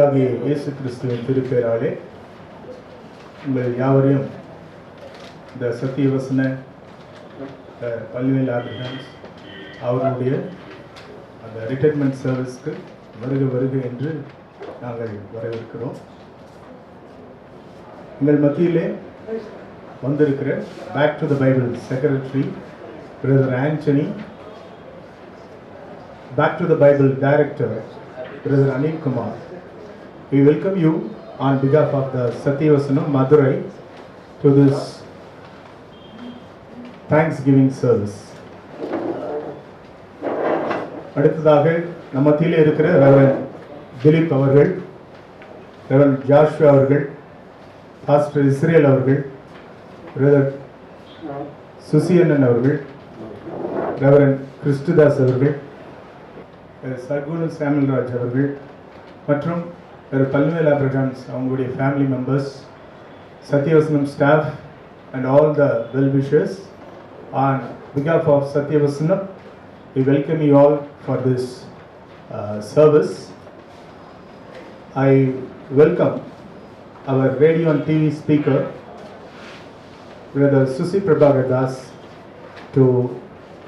ஆண்டவராகிய இயேசு கிறிஸ்துவின் திருப்பெயராலே உங்கள் யாவரையும் இந்த சத்தியவசன பல்வேல் ஆபிரகாம்ஸ் அவர்களுடைய அந்த ரிட்டைர்மெண்ட் சர்வீஸ்க்கு வருக என்று நாங்கள் வரவேற்கிறோம். எங்கள் மத்தியிலே வந்திருக்கிற back to the Bible secretary brother Antony, back to the Bible director Brother Anil Kumar. We welcome you on behalf of the Satyavasanam Madurai to this Thanksgiving service. அடுத்ததாக நம்ம மத்தியிலே இருக்கிற ரெவரண்ட் திலீப் அவர்கள், ரெவரண்ட் ஜாஷ்வா அவர்கள், பாஸ்டர் இஸ்ரேல் அவர்கள், brother Susiannan அவர்கள், reverend Christudas அவர்கள், சர்க்குண சாமுல்ராஜ் அவர்கள் மற்றும் பல்வேல் ஆபிரகாம்ஸ் அவங்களுடைய family members, Sathyavasanam staff and all the well wishers, on பிகாஃப் of Sathyavasanam we welcome you all for this service. I welcome our radio and TV speaker Brother Susi Prabhakar Das to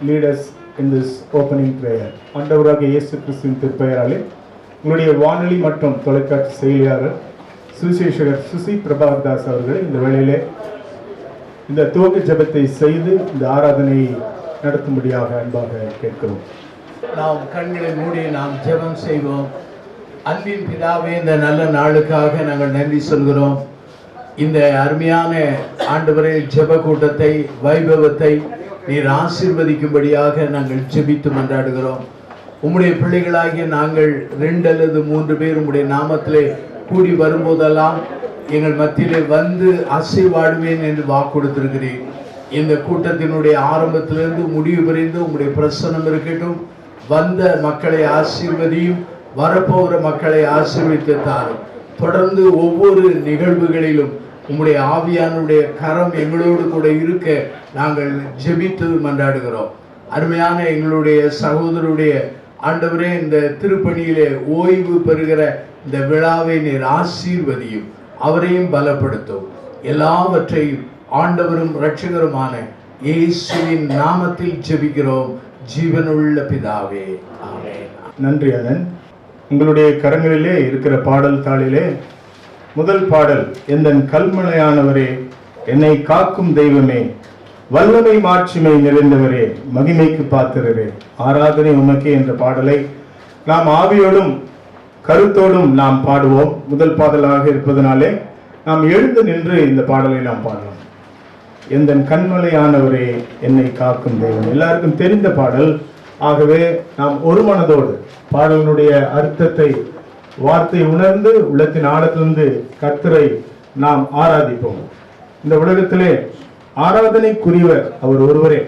lead us in this opening prayer. ஆண்டவராகிய இயேசு கிறிஸ்துவின் திருப்பெயராலே உங்களுடைய வானொலி மற்றும் தொலைக்காட்சி செயலியாளர் சுவிசேஷகர் சுசி பிரபாகர் தாஸ் அவர்கள் இந்த வேளையிலே இந்த துவக்க ஜெபத்தை செய்து இந்த ஆராதனையை நடத்தும்படியாக அன்பாக கேட்கிறோம். நாம் கண்களை மூடி நாம் ஜெபம் செய்வோம். அன்பின் பிதாவே, இந்த நல்ல நாளுக்காக நாங்கள் நன்றி சொல்கிறோம். இந்த அருமையான ஆண்டவரே ஜெப கூட்டத்தை, வைபவத்தை நீர் ஆசீர்வதிக்கும்படியாக நாங்கள் ஜெபித்து மன்றாடுகிறோம். உம்முடைய பிள்ளைகளாகிய நாங்கள் 2 அல்லது 3 பேர் உம்முடைய நாமத்திலே கூடி வரும்போதெல்லாம் எங்கள் மத்தியிலே வந்து அசைவாடுவேன் என்று வாக்கு கொடுத்திருக்கிறேன். இந்த கூட்டத்தினுடைய ஆரம்பத்திலிருந்து முடிவு வரைந்து உம்முடைய பிரசன்னம் இருக்கட்டும். வந்த மக்களை ஆசீர்வதியும், வரப்போகிற மக்களை ஆசீர்வதித்து தாரும். தொடர்ந்து ஒவ்வொரு நிகழ்வுகளிலும் உம்முடைய ஆவியானுடைய கரம் எங்களோடு கூட இருக்க நாங்கள் ஜெபித்து மன்றாடுகிறோம். அருமையான எங்களுடைய சகோதரருடைய ஆண்டவரே, இந்த திருப்பணியிலே ஓய்வு பெறுகிற இந்த விழாவை நீர் ஆசீர்வதியும், அவரையும் பலப்படுத்தும். எல்லாவற்றையும் ஆண்டவரும் இரட்சகருமான இயேசுவின் நாமத்தில் ஜெபிக்கிறோம் ஜீவனுள்ள பிதாவே, ஆமென். நன்றி அண்ணன். உங்களுடைய கரங்களிலே இருக்கிற பாடல் தாளிலே முதல் பாடல், எந்தன் கல்மலையானவரே, என்னை காக்கும் தெய்வமே, வல்லமை மாட்சிமை நிறைந்தவரே, மகிமைக்கு பாத்திரரே, ஆராதனை உமக்கே என்ற பாடலை நாம் ஆவியோடும் கருத்தோடும் நாம் பாடுவோம். முதல் பாடலாக இருப்பதனாலே நாம் எழுந்து நின்று இந்த பாடலை நாம் பாடலாம். எந்தன் கண்மலையானவரே, என்னை காக்கும் தெய்வம். எல்லாருக்கும் தெரிந்த பாடல். ஆகவே நாம் ஒரு மனதோடு பாடலினுடைய அர்த்தத்தை, வார்த்தை உணர்ந்து உள்ளத்தின் ஆழத்திலிருந்து கர்த்தரை நாம் ஆராதிப்போம். இந்த உலகத்திலே ஆராதனைக்குரியவர் அவர் ஒருவரே.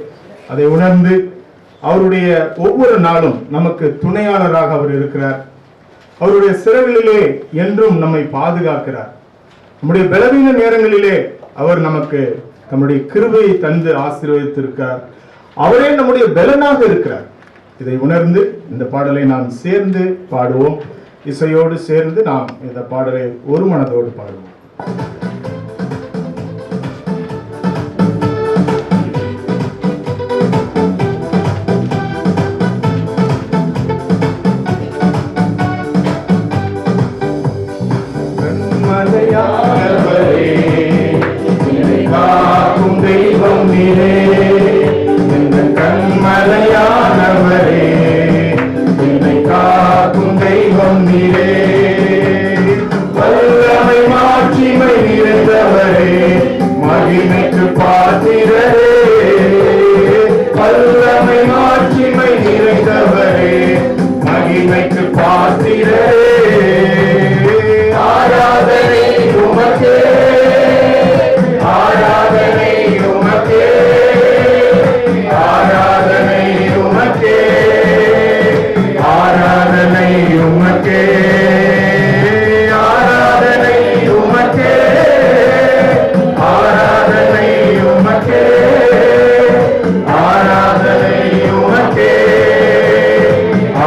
அதை உணர்ந்து அவருடைய ஒவ்வொரு நாளும் நமக்கு துணையாளராக அவர் இருக்கிறார். அவருடைய சிறகுகளிலே என்றும் நம்மை பாதுகாக்கிறார். நம்முடைய பலவீன நேரங்களிலே அவர் நமக்கு நம்முடைய கிருபையை தந்து ஆசீர்வதித்திருக்கிறார். அவரே நம்முடைய பலனாக இருக்கிறார். இதை உணர்ந்து இந்த பாடலை நாம் சேர்ந்து பாடுவோம். இசையோடு சேர்ந்து நாம் இந்த பாடலை ஒரு மனதோடு பாடுவோம்.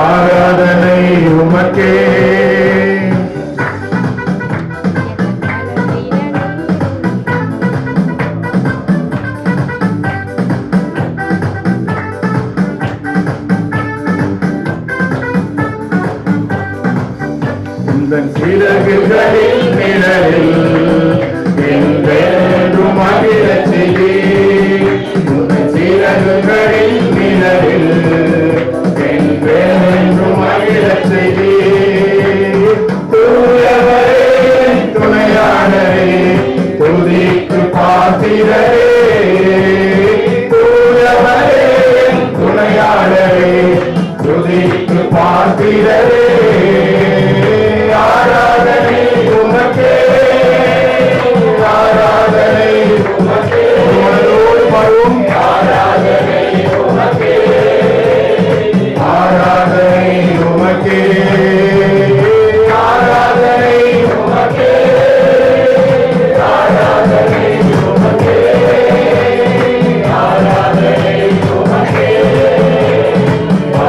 ஆராதனை உமக்கே சிறகுகளின் நிழலில் என்றென்றும் மகிழச் செய்தீர். உம்மை சிறகுகளின் நிழலில் என்றென்றும் மகிழச் செய்தீர். தூயவரே துணையாளரே துதிக்கு பாத்திரரே. தூயவரே துணையாளரே துதிக்கு பாத்திரரே. ஆராதனை உமக்கே, ஆராதனை உமக்கே. மனதோடு பாடுவோம். ஆராதனை உமக்கே, ஆராதனை உமக்கே, ஆராதனை உமக்கே, ஆராதனை உமக்கே, ஆராதனை உமக்கே,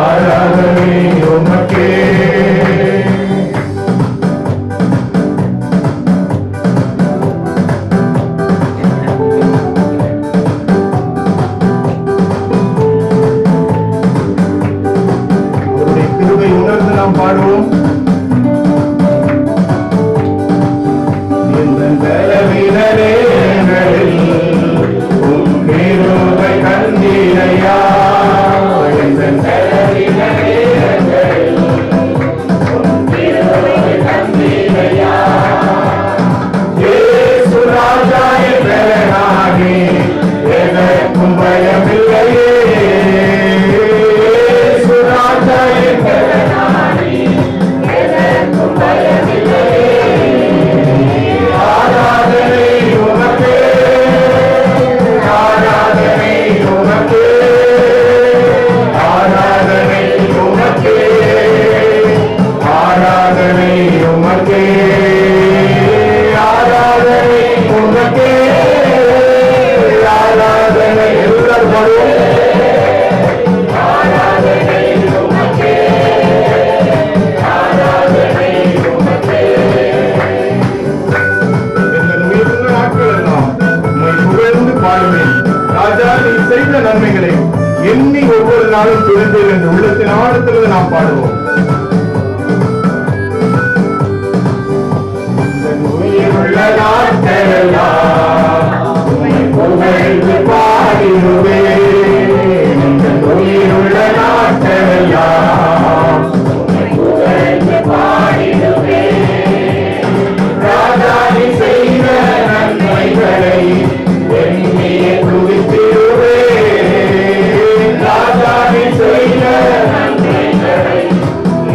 ஆராதனை உமக்கே. அவருடைய கிருபை உணர்ந்து நாம் பாடுவோம். இந்த பலவீன நேரங்களில் உம் கிருபை கண்டீரையா. இந்த பலவீன நேரங்களில் உம் கிருபை கண்டீரையா. இயேசு ராஜா என்பவனாகி எதற்கும் பயமில்லையே. இயேசு ராஜா என்பவனாகி எதற்கும் பயமில்லையே. ஆராதனை உமக்கே, ஆராதனை உமக்கே, ஆராதனை உமக்கே, ஆராதனை உமக்கே, ஆராதனை உமக்கே, ஆராதனை. எல்லாரும் பாடுவோம். ஆராதனை உமக்கே, ஆராதனை உமக்கே. எங்கள் உயிருள்ள நாட்கள் எல்லாம் உம்மை புகழ்ந்து பாடுவேன். ராஜா, நீ செய்த நன்மைகளை எண்ணி ஒவ்வொரு நாளும் துணிந்தேன் என்று உள்ளத்தின் ஆழத்திலிருந்து நாம் பாடுவோம். என் உயிருள்ள நாட்கள் எல்லாம் உம்மை புகழ்ந்து பாடிடுவேன். என் உயிருள்ள நாட்கள் எல்லாம் உம்மை புகழ்ந்து பாடிடுவேன். ராஜா, நீ செய்த நன்மைகளை எண்ணியே துதித்திடுவேன். ராஜா, நீ செய்த நன்மைகளை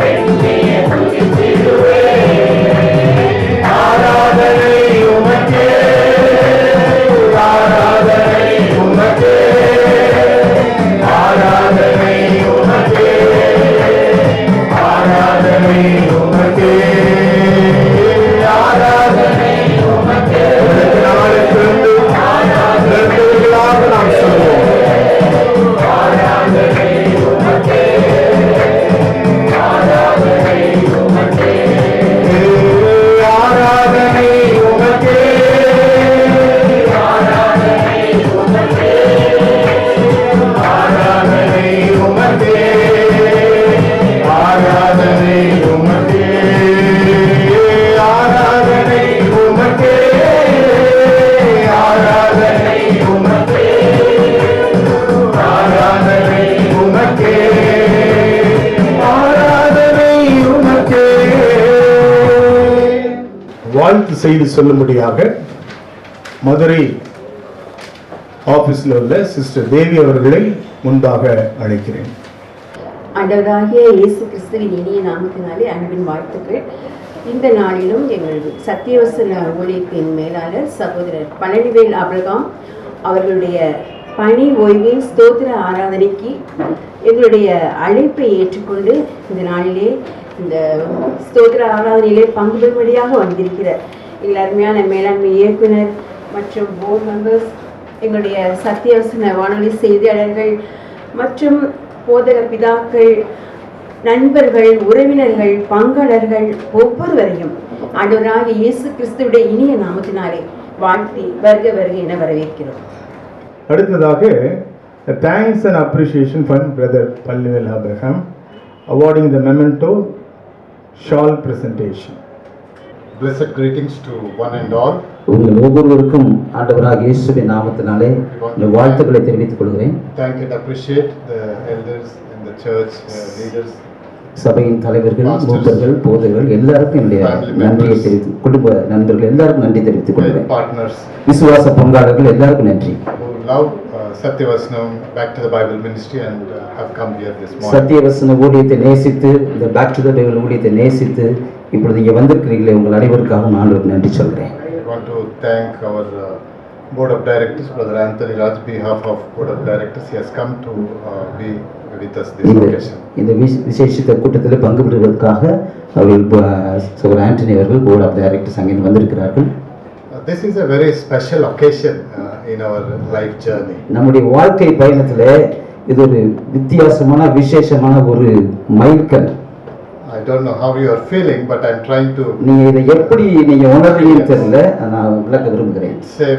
எண்ணியே துதித்திடுவேன். ஆராதனை உமக்கே, ஆராதனை உமக்கே, ஆராதனை உமக்கே, ஆராதனை உமக்கே, ஆராதனை உமக்கே. நாளிலிருந்து நிறுத்துவதாக நாம் சொல்வோம். ஆராதனை உமக்கே, ஆராதனை உமக்கே, ஆராதனை உமக்கே, ஆராதனை உமக்கே, ஆராதனை உமக்கே, ஆராதனை உமக்கே, ஆராதனை உமக்கே, ஆராதனை உமக்கே, ஆராதனை உமக்கே, ஆராதனை உமக்கே. வாழ்த்து செய்தி சொல்லும்படியாக மதுரை ஆபீஸ்ல உள்ள சிஸ்டர் தேவி அவர்களை முன்பாக அழைக்கிறேன். ஆண்டவராகிய இயேசு கிறிஸ்துவின் இனிய நாமத்தினாலே அன்பின் வாழ்த்துக்கள். இந்த நாளிலும் எங்கள் சத்தியவசன ஊழியத்தின் மேலாளர் சகோதரர் பழனிவேல் ஆபிரகாம் அவர்களுடைய பணி ஓய்வின் ஸ்தோத்திர ஆராதனைக்கு எங்களுடைய அழைப்பை ஏற்றுக்கொண்டு இந்த நாளிலே இந்த ஸ்தோத்திர ஆராதனையிலே பங்கு பெறும்படியாக வந்திருக்கிற எங்கள் அருமையான மேலாண்மை இயக்குனர் மற்றும் போர்டு மெம்பர்ஸ், எங்களுடைய சத்தியவசன வானொலி செய்தியாளர்கள் மற்றும் போதக பிதாக்கள், நண்பர்கள், உறவினர்கள், பங்காளர்கள் ஒவ்வொருவரையும் ஆண்டவராகிய இயேசு கிறிஸ்துவுடைய இனிய நாமத்தினாலே வாழ்த்தி வருக வருக என வரவேற்கிறோம். அடுத்ததாக thanks and appreciation for brother Pallivil Abraham awarding the memento shawl presentation. Blessed greetings to one and all. உங்கள் ஒவ்வொருவருக்கும் ஆண்டவராக இயேசுவின் நாமத்தினாலே இந்த வாழ்த்துக்களை தெரிவித்துக் கொள்கிறேன். Thank and appreciate the elders and the church leaders. சபையின் தலைவர்கள், மூப்பர்கள், போதகர்கள் எல்லாருக்கும் என்னுடைய நன்றியை தெரிவித்து, குடும்ப நண்பர்கள் எல்லாருக்கும் நன்றி தெரிவித்துக் கொள்கிறேன். Partners, விசுவாச பங்காளர்கள் எல்லாருக்கும் நன்றி. who love Satyavasanam Back to the Bible ministry and have come here this morning. சத்தியவசன ஊழியத்தை நேசித்து, இந்த பேக் டு த பைபிள் ஊழியத்தை நேசித்து இப்பொழுது இங்கே வந்திருக்கிறீர்களே, உங்கள் அனைவருக்காகவும் நான் நன்றி சொல்கிறேன். I want to thank our board of directors, Brother Anthony Raj, behalf of board of directors. He has come to be with us this occasion. இந்த விசேஷித்த கூட்டத்தில் பங்கு பெறுவதற்காக அவர்கள் சகோதரர் ஆண்டனி அவர்கள் போர்ட் ஆஃப் டைரக்டர்ஸ் அங்கே வந்திருக்கிறார்கள். This is a very special occasion in our life journey. நம்முடைய வாழ்க்கை பயணத்தில் இது ஒரு வித்தியாசமான விசேஷமான ஒரு மைல்கல். I don't know how you are feeling, but I'm trying to. நீங்க இதை எப்படி நீங்க உணர்றீங்கன்னு தெரியல, நான் விளக்க விரும்புகிறேன். It's a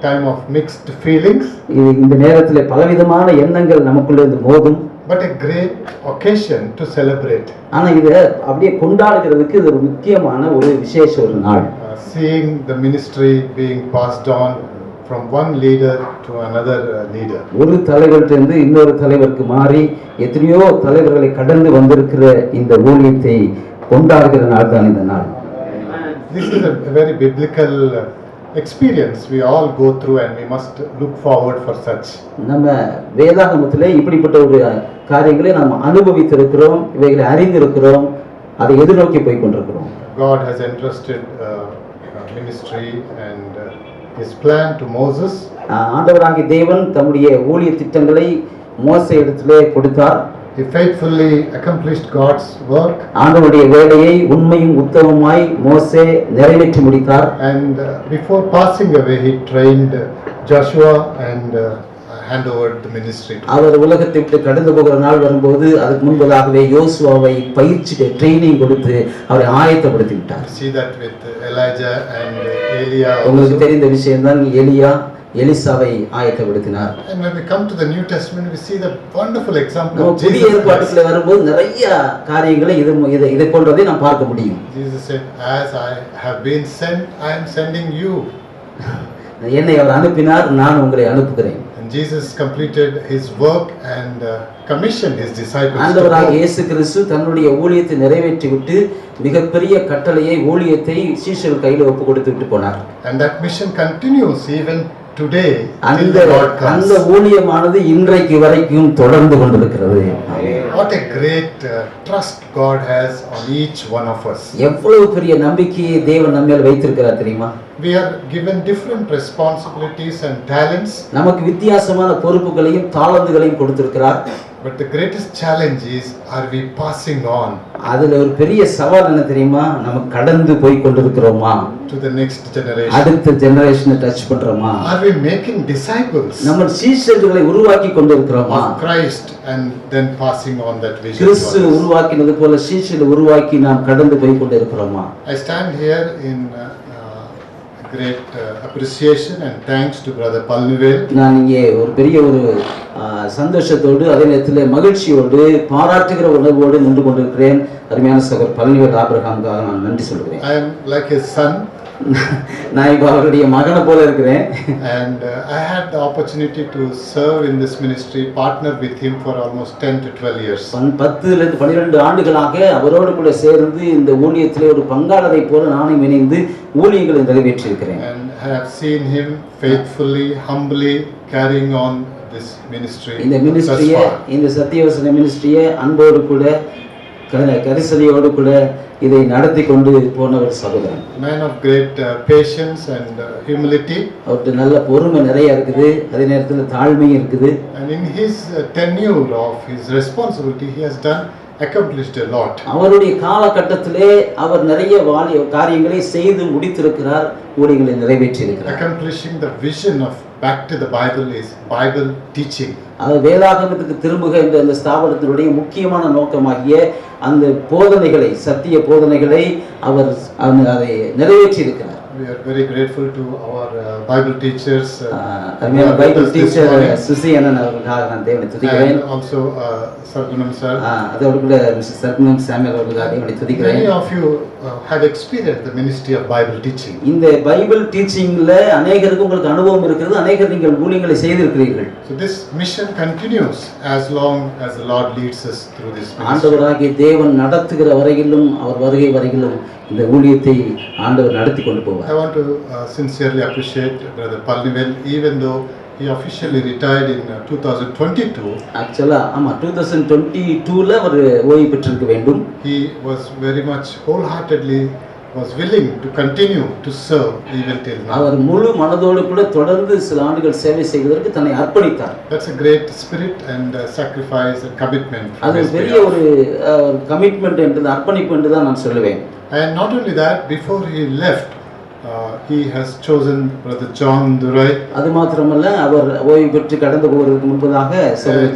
time of mixed feelings. இது இந்த நேரத்தில் பலவிதமான எண்ணங்கள் நமக்குள்ள இருந்து மோதும். But a great occasion to celebrate. ஆனா இத அப்படியே கொண்டாடுகிறதுக்கு இது ஒரு முக்கியமான ஒரு விசேஷ ஒரு நாள். Seeing the ministry being passed on from one leader to another leader. ஒரு தலைவரிலிருந்து இன்னொரு தலைவருக்கு மாறி எத்தனையோ தலைவர்களை கடந்து வந்திருக்கிற இந்த ஊழியத்தை கொண்டாடுகிற நாள் தான் இந்த நாள். This is a very biblical experience we all go through and we must look forward for such. நம்ம வேதாகமத்திலே இப்படிப்பட்ட ஒரு காரியங்களை நாம் அனுபவித்திருக்கிறோம், இவைகளை அறிந்திருக்கிறோம், அதை எதிர்நோக்கி போய் கொண்டிருக்கிறோம். God has entrusted ministry and his plan to Moses. ஆண்டவராகிய தேவன் தம்முடைய ஊழிய திட்டங்களை மோசே இடத்திலே கொடுத்தார். He faithfully accomplished God's work. ஆண்டவருடைய வேலையை உண்மையும் உத்தமமாய் மோசே நிறைவேற்றி முடித்தார். And before passing away, he trained Joshua and hand over the ministry. அவர் உலகத்தை விட்டு கடந்து போகிற நாள் வரும்போது அதுக்கு முன்பதாகவே யோசுவாவை பயிற்சி ட்ரைனிங் கொடுத்து அவரை ஆயத்தப்படுத்தி விட்டார். See that with Elijah and Elia. உங்களுக்கு தெரிந்த விஷயம்தான், எலியா எலிசாவை ஆயத்தப்படுத்தினார். And when we come to the New Testament, we see the wonderful example of புதிய Jesus. ஏற்பாட்டுல வரும்போது நிறைய காரியங்களை இதை போன்றதை நாம் பார்க்க முடியும். Jesus said, "As I have been sent, I am sending you." என்னை அவர் அனுப்பினார், நான் உங்களை அனுப்புகிறேன். And Jesus completed his work and commissioned his disciples. ஆண்டவராகிய இயேசு கிறிஸ்து தன்னுடைய ஊழியத்தை நிறைவேற்றி விட்டு மிகப்பெரிய கட்டளையை ஊழியத்தை சீஷர்கள் கையில் ஒப்பு கொடுத்து விட்டு போனார். And that mission continues even today till அந்த the Lord comes. அந்த ஊழியமானது இன்றைக்கு வரைக்கும் தொடர்ந்து கொண்டிருக்கிறது. What a great trust God has on each one of us. எவ்வளவு பெரிய நம்பிக்கையை தேவன் நம்ம மேல் வைத்திருக்கிறார் தெரியுமா? We are given different responsibilities and talents. நமக்கு வித்தியாசமான பொறுப்புகளையும் தாளந்துகளையும் கொடுத்திருக்கிறார். But the greatest challenge is, are we passing on அதுல ஒரு பெரிய சவால் என்ன தெரியுமா? நம்ம கடந்து போய் கொண்டிருக்கிறோமா? to the next generation? அடுத்த ஜெனரேஷனை டச் பண்றோமா? Are we making disciples நம்ம சீஷர்களை உருவாக்கி கொண்டிருக்கிறோமா? of Christ and then passing on that vision? Kristu to others? உருவாக்கினது போல சீஷர்களை உருவாக்கி நாம் கடந்து போய் கொண்டிருக்கிறோமா? I stand here in great appreciation and thanks to Brother Palnivel. நான் இங்கே ஒரு பெரிய ஒரு சந்தோஷத்தோடு அதே நேரத்தில் மகிழ்ச்சியோடு பாராட்டுகிற உணர்வோடு நின்று கொண்டிருக்கிறேன். அருமையான சகோதரர் பழனிவேல் ஆபிரகாமுக்காக நான் நன்றி சொல்கிறேன். I am like his son. நான் இப்போ அவருடைய மகனை போல இருக்கிறேன். And I had the opportunity to serve in this ministry, partner with him for almost 10 to 12 years. 10 to 12 ஆண்டுகளாக அவரோடு கூட சேர்ந்து இந்த ஊழியத்திலே ஒரு பங்காளரை போல நானும் இணைந்து ஊழியங்களை நிறைவேற்றி இருக்கிறேன். And I have seen him faithfully, humbly carrying on this ministry. இந்த மினிஸ்ட்ரியை, இந்த சத்தியவசன மினிஸ்ட்ரியை அன்போடு கூட கரிசனையோடு கூட இதை நடத்தி கொண்டு போனவர் சகோதரன். Man of great patience and humility. அவருக்கு நல்ல பொறுமை நிறைய இருக்குது, அதே நேரத்தில் தாழ்மையும் இருக்குது. And in his tenure of his responsibility, he has accomplished a lot. அவருடைய காலகட்டத்திலே அவர் நிறைய காரியங்களை செய்து முடித்திருக்கிறார், ஊழியங்களை நிறைவேற்றி இருக்கிறார். Accomplishing the vision of Back to the Bible is Bible teaching. அது வேதாகமத்துக்கு திரும்புக என்ற அந்த ஸ்தாபனத்தினுடைய முக்கியமான நோக்கமாகிய அந்த போதனைகளை, சத்திய போதனைகளை அவர் அதை நிறைவேற்றி இருக்கிறார். We are very grateful to our Bible teachers. Bible teacher Susi அண்ணன் அவர்களுக்காக நான் தேவனை துதிக்கிறேன். And also Sargunam sir. அதோடு கூட மிஸ்டர் சர்குணம் சாமுவேல் அவர்களுக்காக தேவனை துதிக்கிறேன். Many of you have experienced the ministry of Bible teaching. இந்த பைபிள் டீச்சிங்ல அநேகருக்கு உங்களுக்கு அனுபவம் இருக்கிறது, அநேகர் நீங்கள் ஊழியங்களை செய்திருக்கிறீர்கள். So this mission continues as long as the Lord leads us through this ministry. ஆண்டவராகிய தேவன் நடத்துகிற வரையிலும், அவர் வருகை வரையிலும் இந்த ஊழியத்தை ஆண்டவர் நடத்தி கொண்டு போவார். I want to sincerely appreciate Brother Palnivel, even though he officially retired in 2022. ஆக்சுவலா ஆமா 2022ல அவர் ஓய்வு பெற்றிருக்க வேண்டும். He was very much wholeheartedly was willing to continue to serve even till now. அவர் முழு மனதோடு கூட தொடர்ந்து சில ஆண்டுகள் சேவை செய்வதற்கு தன்னை அர்ப்பணித்தார். That's a great spirit and sacrifice and commitment. அது பெரிய ஒரு கமிட்மெண்ட் என்று, அர்ப்பணிப்பு என்று தான் நான் சொல்லுவேன். And not only that, before he left, he has chosen Brother John Durai. அது மாத்திரமல்ல, அவர் ஓய்வு பெற்று கடந்து போவதற்கு முன்பதாக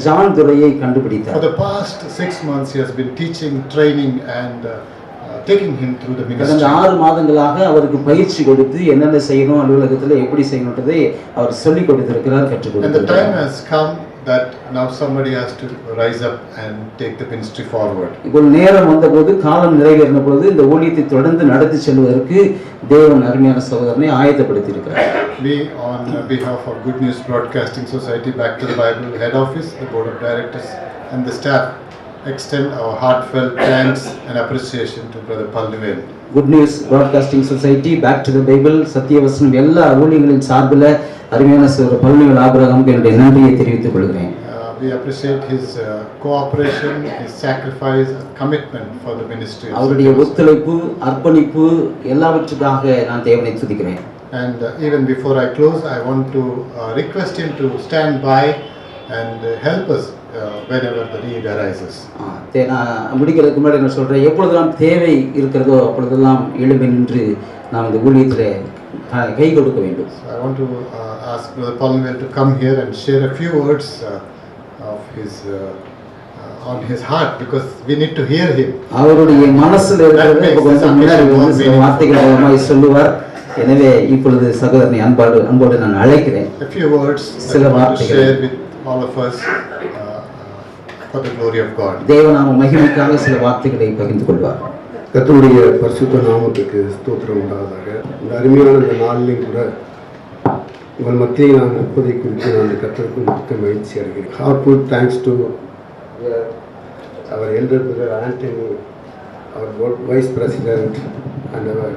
ஜான் துரையை கண்டுபிடித்தார். For the past 6 months, he has been teaching, training, and taking him through the ministry. கடந்த 6 மாதங்களாக அவருக்கு பயிற்சி கொடுத்து என்னென்ன செய்யணும், அலுவலகத்தில் எப்படி செய்யணும்ன்றதை அவர் சொல்லிக் கொடுத்திருக்கிறார், கற்றுக் And the கொடுத்திருக்கிறார். time has come that now somebody has to rise up and take the ministry forward. இப்போ நேரம் வந்தபோது, காலம் நிறைவேறின பொழுது இந்த ஊழியத்தை தொடர்ந்து நடத்தி செல்வதற்கு தேவன் அருமையான சகோதரனை ஆயத்தப்படுத்தி இருக்கிறார். We, on behalf of Good News Broadcasting Society, Back to the Bible head office, the board of directors, and the staff, extend our heartfelt thanks and appreciation to Brother Palnivel. Good news broadcasting society, back to the Bible, Sathiyavasanam எல்லா ஊழியர்களின் சார்பில் அருமையான சகோதரர் பழனிவேல் ஆபிரகாமுக்கு என்னுடைய நன்றியை தெரிவித்துக் கொள்கிறேன். We appreciate his cooperation, his sacrifice, commitment for the ministry. அவருடைய ஒத்துழைப்பு, அர்ப்பணிப்பு எல்லாவற்றுக்காக நான் தேவனை துதிக்கிறேன். And even before I close, I want to request him to stand by and help us whenever the need arises. நான் முடிக்கிறதுக்கு முன்னாடி நான் சொல்கிறேன், எப்பொழுதெல்லாம் தேவை இருக்கிறதோ அப்பொழுதெல்லாம் எழும்பி நின்று நாம் இந்த ஊழியத்தில் கை கொடுக்க வேண்டும். So I want to ask Brother Palnivel to come here and share a few words of his on his heart, because we need to hear him. அவருடைய மனசில் இருக்கிறத இப்போ கொஞ்சம் முன்னாடி வந்து சில வார்த்தைகள் மூலமாக சொல்லுவார். எனவே இப்பொழுது சகோதரனை அன்போடு நான் அழைக்கிறேன். A few words சில to வார்த்தைகள் share with all of us for the glory of God. தேவநாம மகிமைக்காக சில வார்த்தைகளை பகிர்ந்து கொள்வார். கர்த்தருடைய பரிசுத்த நாமத்துக்கு ஸ்தோத்திரம் உண்டாவதாக. இந்த அருமையான இந்த நாளிலும் கூட உங்கள் மத்தியில் நான் இருப்பதை குறித்து நான் கர்த்தருக்கு மிக்க மகிழ்ச்சி அடைகிறேன். Heartful thanks to our elder brother Antony, our vice president and our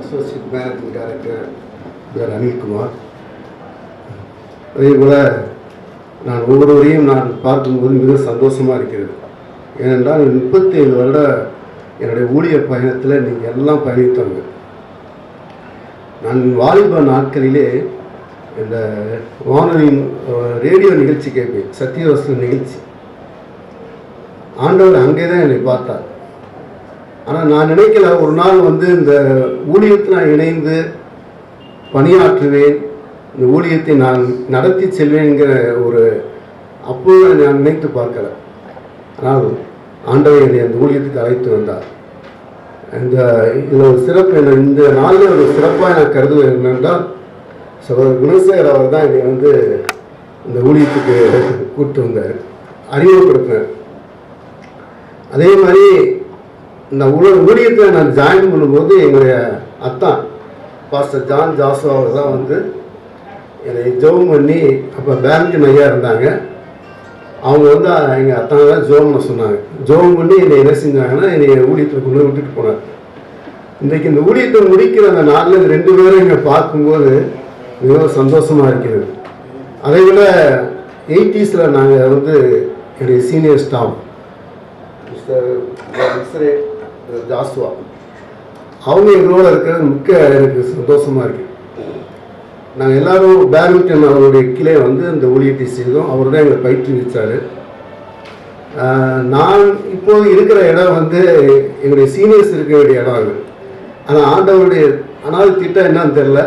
associate managing director brother Anilkumar. அதே போல் நான் ஒவ்வொருவரையும் நான் பார்க்கும்போது மிக சந்தோஷமாக இருக்கிறது. ஏனென்றால் 37 வருட என்னுடைய ஊழியர் பயணத்தில் நீங்கள் எல்லாம் பயணித்தவங்க. நான் வாலிப நாட்களிலே இந்த வானொலியின் ரேடியோ நிகழ்ச்சி கேட்பேன், சத்தியவசன நிகழ்ச்சி. ஆண்டவர் அங்கே தான் என்னை பார்த்தார். ஆனால் நான் நினைக்கல ஒரு நாள் வந்து இந்த ஊழியத்தில் நான் இணைந்து பணியாற்றுவேன், இந்த ஊழியத்தை நான் நடத்தி செல்வேங்கிற ஒரு அப்போது நான் நினைத்து பார்க்கல. ஆனால் ஆண்டவர் என்னை அந்த ஊழியத்துக்கு அழைத்து வந்தார். இதில் ஒரு சிறப்பு, இந்த நாளில் ஒரு சிறப்பாக நான் கருதுவேன் என்னென்றால், சகோதரர் குணசேகர் அவர் தான் என்னை வந்து இந்த ஊழியத்துக்கு கூப்பிட்டு வந்தார், அறிமுகப்படுத்தினார். அதே மாதிரி இந்த ஊழியத்தில் நான் ஜாயின் பண்ணும்போது எங்களுடைய அத்தான் பாஸ்டர் ஜான் ஜாஸ்வா அவர் தான் வந்து என்னை ஜெபம் பண்ணி, அப்போ பேரஞ்சன் ஐயா இருந்தாங்க, அவங்க வந்து எங்கள் அத்தனை தான் ஜோம் பண்ண சொன்னாங்க. ஜோம் பண்ணி என்னை என்ன செஞ்சாங்கன்னா என்னை ஊழியத்தில் கொண்டு விட்டுட்டு போனார். இன்றைக்கு இந்த ஊழியத்தை முடிக்கிற அந்த நாளில் இந்த 2 பேரும் இங்கே பார்க்கும்போது மிகவும் சந்தோஷமாக இருக்கிறது. அதை விட 80s நாங்கள் வந்து என்னுடைய சீனியர் ஸ்டாஃப் மிஸ்டர் ஜாஸ்வா அவங்க எங்களோட இருக்கிறது மிக்க எனக்கு சந்தோஷமாக இருக்குது. நாங்கள் எல்லோரும் பேட்மிண்டன் அவருடைய கீழே வந்து இந்த ஊழியத்தை செய்தோம். அவர் தான் எங்களை பயிற்றுவிச்சார். நான் இப்போது இருக்கிற இடம் வந்து எங்களுடைய சீனியர்ஸ் இருக்க வேண்டிய இடம் அது. ஆனால் ஆண்டவருடைய திட்டம் என்னன்னு தெரில,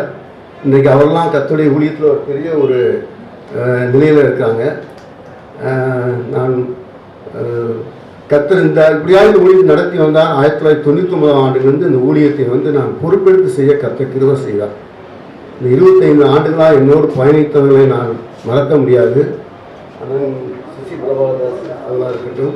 இன்றைக்கி அவரெல்லாம் கர்த்தருடைய ஊழியத்தில் ஒரு பெரிய ஒரு நிலையில் இருக்காங்க. நான் கர்த்தர் இந்த இப்படியாவது ஊழியத்தை நடத்தி வந்தால் 1999ஆம் ஆண்டுலேருந்து இந்த ஊழியத்தை வந்து நான் பொறுப்பெடுத்து செய்ய கர்த்தர் கிருபை செய்தார். இந்த 25 ஆண்டுகளாக என்னோடு பயணித்தவர்களை நான் மறக்க முடியாது. ஆனால் சுசி பிரபாதாஸ் அதெல்லாம் இருக்கட்டும்,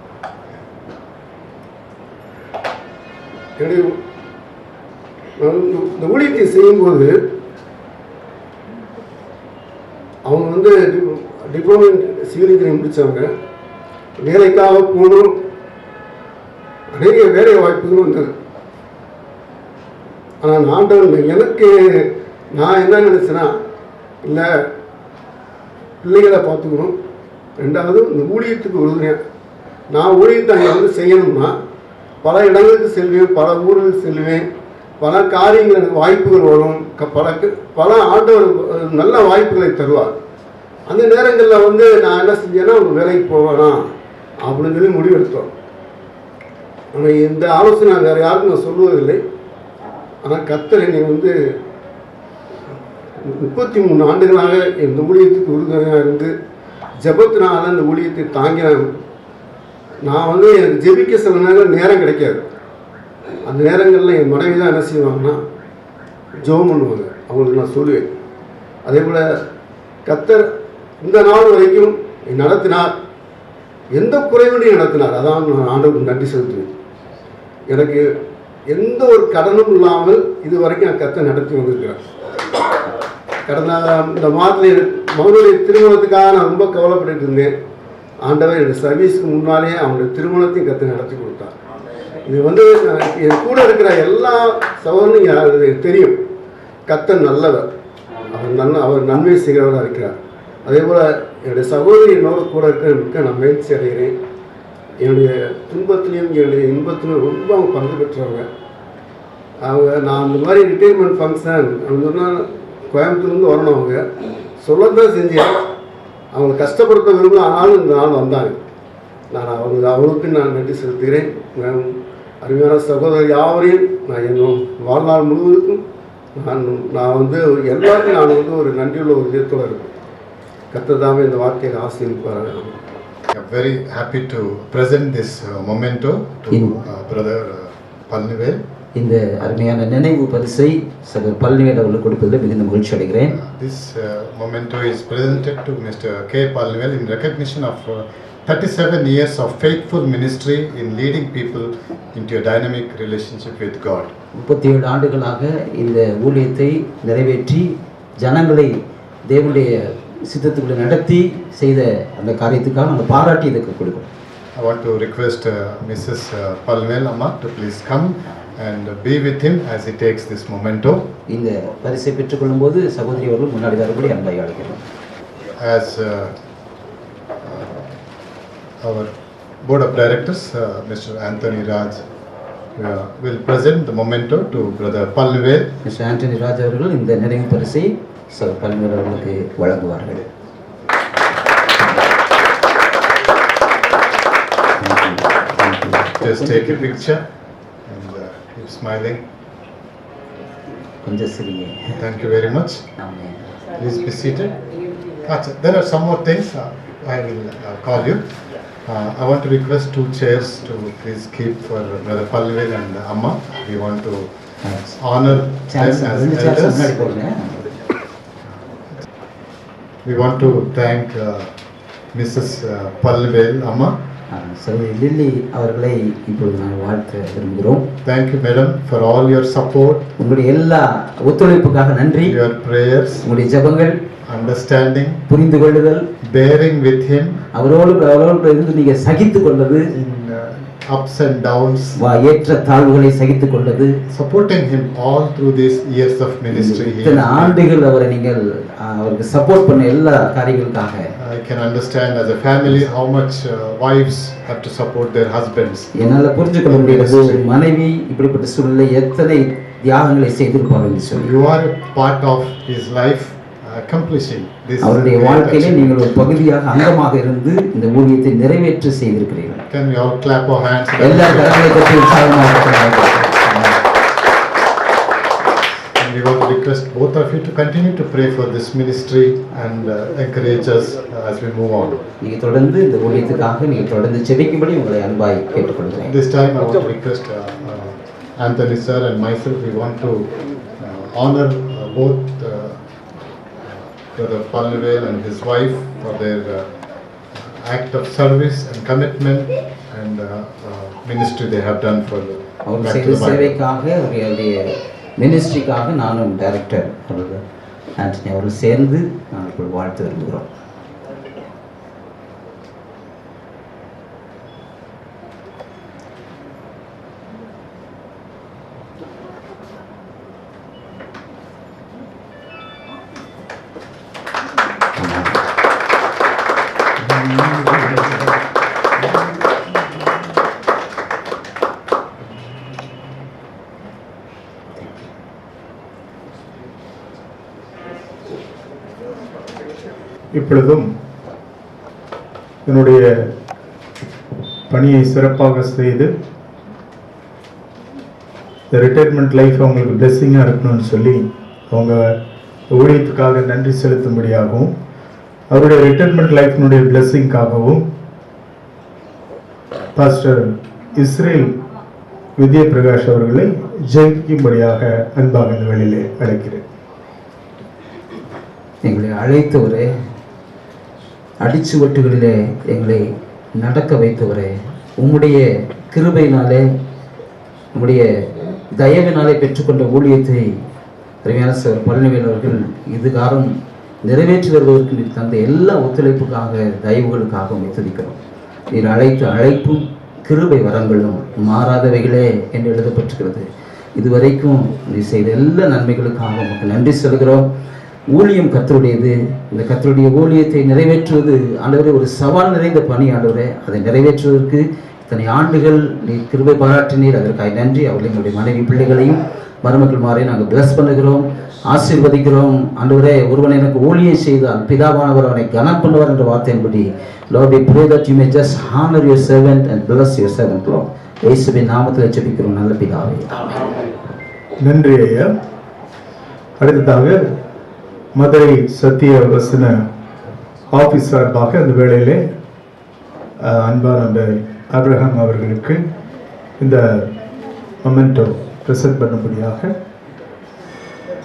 என்னுடைய இந்த ஊழியத்தை செய்யும்போது அவங்க வந்து டிப்ளமோ சிவில் இன்ஜினியரிங் முடித்தவங்க, வேலைக்காக போகணும், நிறைய வேலை வாய்ப்புகளும் வந்தது. ஆனால் ஆண்டவன் எனக்கு நான் என்ன நினச்சேன்னா, இல்லை பிள்ளைகளை பார்த்துக்கணும், ரெண்டாவது இந்த ஊழியத்துக்கு உறுதுணையாக நான் ஊழியத்தை அங்கே வந்து செய்யணும்னா பல இடங்களுக்கு செல்வேன், பல ஊர்களுக்கு செல்வேன், பல காரியங்கள் எனக்கு வாய்ப்புகள் வரும், பல ஆண்டவர் நல்ல வாய்ப்புகளை தருவார். அந்த நேரங்களில் வந்து நான் என்ன செஞ்சேன்னா ஒரு வேலைக்கு போவேனா அப்படின்னு சொல்லி முடிவெடுத்தோம். ஆனால் இந்த ஆலோசனை வேறு யாருக்கும் நான் சொல்லுவதில்லை. ஆனால் கர்த்தர் என்னை வந்து 33 ஆண்டுகளாக இந்த ஊழியத்துக்கு உறுதுணையாக இருந்து ஜெபத்தினால இந்த ஊழியத்தை தாங்கினாங்க. நான் வந்து எனக்கு ஜெபிக்க சில நேரம் கிடைக்காது. அந்த நேரங்களில் என் மனைவி தான் என்ன செய்வாங்கன்னா ஜெபம் பண்ணுவாங்க, அவங்களுக்கு நான் சொல்லுவேன். அதே போல் கர்த்தர் இந்த நாள் வரைக்கும் நடத்தினார், எந்த குறைவுடையும் நடத்தினார். அதான் நான் ஆண்டவருக்கு நன்றி செலுத்துவேன். எனக்கு எந்த ஒரு கடனும் இல்லாமல் இது வரைக்கும் கர்த்தர் நடத்தி வந்திருக்கிறார். கடந்த இந்த மாதத்தில் மகனுடைய திருமணத்துக்காக நான் ரொம்ப கவலைப்பட்டு இருந்தேன். ஆண்டவர் என்னுடைய சர்வீஸ்க்கு முன்னாலே அவனுடைய திருமணத்தையும் கர்த்தர் நடத்தி கொடுத்தார். இது வந்து என் கூட இருக்கிற எல்லா சகோதரனும் தெரியும், கர்த்தர் நல்லவர், அவர் நன்மை செய்கிறவராக இருக்கிறார். அதே போல் என்னுடைய சகோதரி என்னோட கூட இருக்கிற நான் மகிழ்ச்சி அடைகிறேன். என்னுடைய துன்பத்திலையும் என்னுடைய இன்பத்திலையும் ரொம்ப அவங்க பங்கு பெற்றவங்க. அவங்க நான் அந்த மாதிரி ரிட்டைர்மெண்ட் ஃபங்க்ஷன் அவங்க சொன்னால் கோயம்புத்தூர்லேருந்து வரணும், அவங்க சொல்லத்தான் செஞ்சேன். அவங்க கஷ்டப்படுத்த விரும்பல, ஆனாலும் இந்த நாள் வந்தாங்க. நான் அவங்களுக்கு நான் நன்றி செலுத்துகிறேன். அருமையான சகோதரர் யாவரையும் நான் என் வாழ்நாள் முழுவதுக்கும் நான் வந்து எல்லாருக்கும் நான் வந்து ஒரு நன்றியுள்ள ஒரு இதயத்தோடு இருக்கேன். கர்த்தர் இந்த வார்த்தையை ஆசீர்வதிப்பார். I'm very happy to present this memento to brother Palnivel. இந்த அருமையான நினைவு பரிசை சகோதரர் பழனிவேல் அவர்களுக்கு கொடுப்பதில் மிகுந்த மகிழ்ச்சி அடைகிறேன். This memento is presented to Mr. K. Palnivel in recognition of 37 years of faithful ministry in leading people into a dynamic relationship with God. 37 ஆண்டுகளாக இந்த ஊழியத்தை நிறைவேற்றி ஜனங்களை தேவனுடைய சித்தத்துக்குள்ள நடத்தி செய்த அந்த காரியத்துக்காக அந்த பாராட்டி இதுக்கு கொடுக்கும். I want to request Mrs. Palnivel Amma to please come and be with him as he takes this memento. இந்த பரிசை பெற்றுக்கொள்ளும் போது சகோதரி அவர்கள் முன்னாடி வரபடி அன்பை அழைக்கிறோம். As our board of directors, Mr. Anthony Raj will present the memento to brother Palnivel. Mister Antony Raj அவர்கள் இந்த நினைவு பரிசை சகோதரர் பழனிவேல் அவர்களுக்கு வழங்குவார்கள். Just take a picture and keep smiling. கொஞ்சம் சிறிய. Thank you very much. Please be seated. There are some more things I will call you. I want to request 2 chairs to please keep for brother Palnivel and Amma. We want to honor them as elders. We want to thank Mrs. Palnivel Amma. சகோதரி lily அவர்களை இப்பொழுது நாங்கள் வாழ்த்த விரும்புகிறோம். Thank you madam for all your support. உங்களுடைய எல்லா ஒத்துழைப்புக்காக நன்றி. Your prayers, உங்களுடைய ஜெபங்கள், understanding, புரிந்து கொள்ளுதல், bearing with him அவரோடு இருந்து நீங்க சகித்து கொண்டது, in ups and downs, ஏற்ற தாழ்வுகளை சகித்து கொண்டது, supporting him all through these years of ministry. இத்தனை ஆண்டுகள் அவரை நீங்கள் அவருக்கு சப்போர்ட் பண்ண எல்லா காரியங்களுக்காக I can understand as a family how much wives have to support their husbands. என்னால புரிஞ்சு கொள்ள முடியாது மனைவி இப்படிப்பட்ட சூழ்நிலை எத்தனை தியாகங்களை செய்திருப்பாங்க என்று சொல்லி. You are a part of his life, accomplishing this. அவருடைய வாழ்க்கையிலே நீங்கள் ஒரு பகுதியாக அங்கமாக இருந்து இந்த ஊழியத்தை நிறைவேற்ற செய்திருக்கிறீர்கள். Can we all clap our hands? எல்லா கரங்களை தட்டி உற்சாகமாக. And we want to request both of you to continue to pray for this ministry and encourage us as we move on. நீங்க தொடர்ந்து இந்த ஊழியத்துக்காக நீங்க தொடர்ந்து ஜெபிக்கும்படி உங்களை அன்பாய் கேட்டுக்கொள்கிறேன். This time I want to request Anthony sir and myself. We want to honor both Brother Palnivel and his wife for their act of service and commitment and ministry they have done for our back to செய்த the Bible. சேவைக்காக அவருடைய மினிஸ்ட்ரிக்காக நானும் director அவர்கள் ஆண்டனி அவர்கள் சேர்ந்து நாங்கள் வாழ்த்து வருகிறோம். இப்பொழுதும் என்னுடைய பணியை சிறப்பாக செய்து ரிட்டையர்மெண்ட் லைஃப் அவங்களுக்கு பிளெஸ்ஸிங்காக இருக்கணும்னு சொல்லி அவங்க ஊழியத்துக்காக நன்றி செலுத்தும்படியாகவும் அவருடைய ரிட்டையர்மெண்ட் லைஃபினுடைய பிளெஸ்ஸிங்காகவும் பாஸ்டர் இஸ்ரேல் வித்யா பிரகாஷ் அவர்களை ஜெயிக்கும்படியாக அன்பாக இந்த வேளையிலே அழைக்கிறேன். எங்களை அழைத்தவரே, அடிச்சுவட்டுகளிலே எங்களை நடக்க வைத்தவரே, உம்முடைய கிருபையினாலே உம்முடைய தயவினாலே பெற்றுக்கொண்ட ஊழியத்தை அருமையான சார் பழனிவேல் அவர்கள் இதுகாரம் நிறைவேற்றி வருவதற்கு நீர் தந்த எல்லா ஒத்துழைப்புக்காக தயவுகளுக்காக துதிக்கிறோம். நீர் அழைத்த அழைப்பும் கிருபை வரங்களும் மாறாதவைகளே என்று எழுதப்பட்டிருக்கிறது. இதுவரைக்கும் நீர் செய்த எல்லா நன்மைகளுக்காக உங்களுக்கு நன்றி சொல்கிறோம். ஊழியம் கர்த்தருடையது. இந்த கர்த்தருடைய ஊழியத்தை நிறைவேற்றுவது ஆண்டவரே ஒரு சவால் நிறைந்த பணி ஆண்டவரே. அதை நிறைவேற்றுவதற்கு இத்தனை ஆண்டுகள் நீர் கிருபை பாராட்டினீர், அதற்காக நன்றி. அவர்கள் எங்களுடைய மனைவி பிள்ளைகளையும் மருமக்கள் மாறி நாங்கள் பிளஸ் பண்ணுகிறோம், ஆசீர்வதிக்கிறோம். ஆண்டவரே, ஒருவன் எனக்கு ஊழியம் செய்தால் பிதாவானவர் அவனை கனம் பண்ணுவார் என்ற வார்த்தையின்படி Lord, we pray that you may just honor your servant and bless your servant, Lord. இயேசுவின் நாமத்தில் ஜெபிக்கிறோம் நல்ல பிதாவே. நன்றி ஐயா. அடுத்ததாக மதுரை சத்திய வசன ஆபீஸ் சார்பாக அந்த வேளையிலே அன்பான ஆபிரகாம் அவர்களுக்கு இந்த மொமெண்டோ பிரசன்ட் பண்ணும்படியாக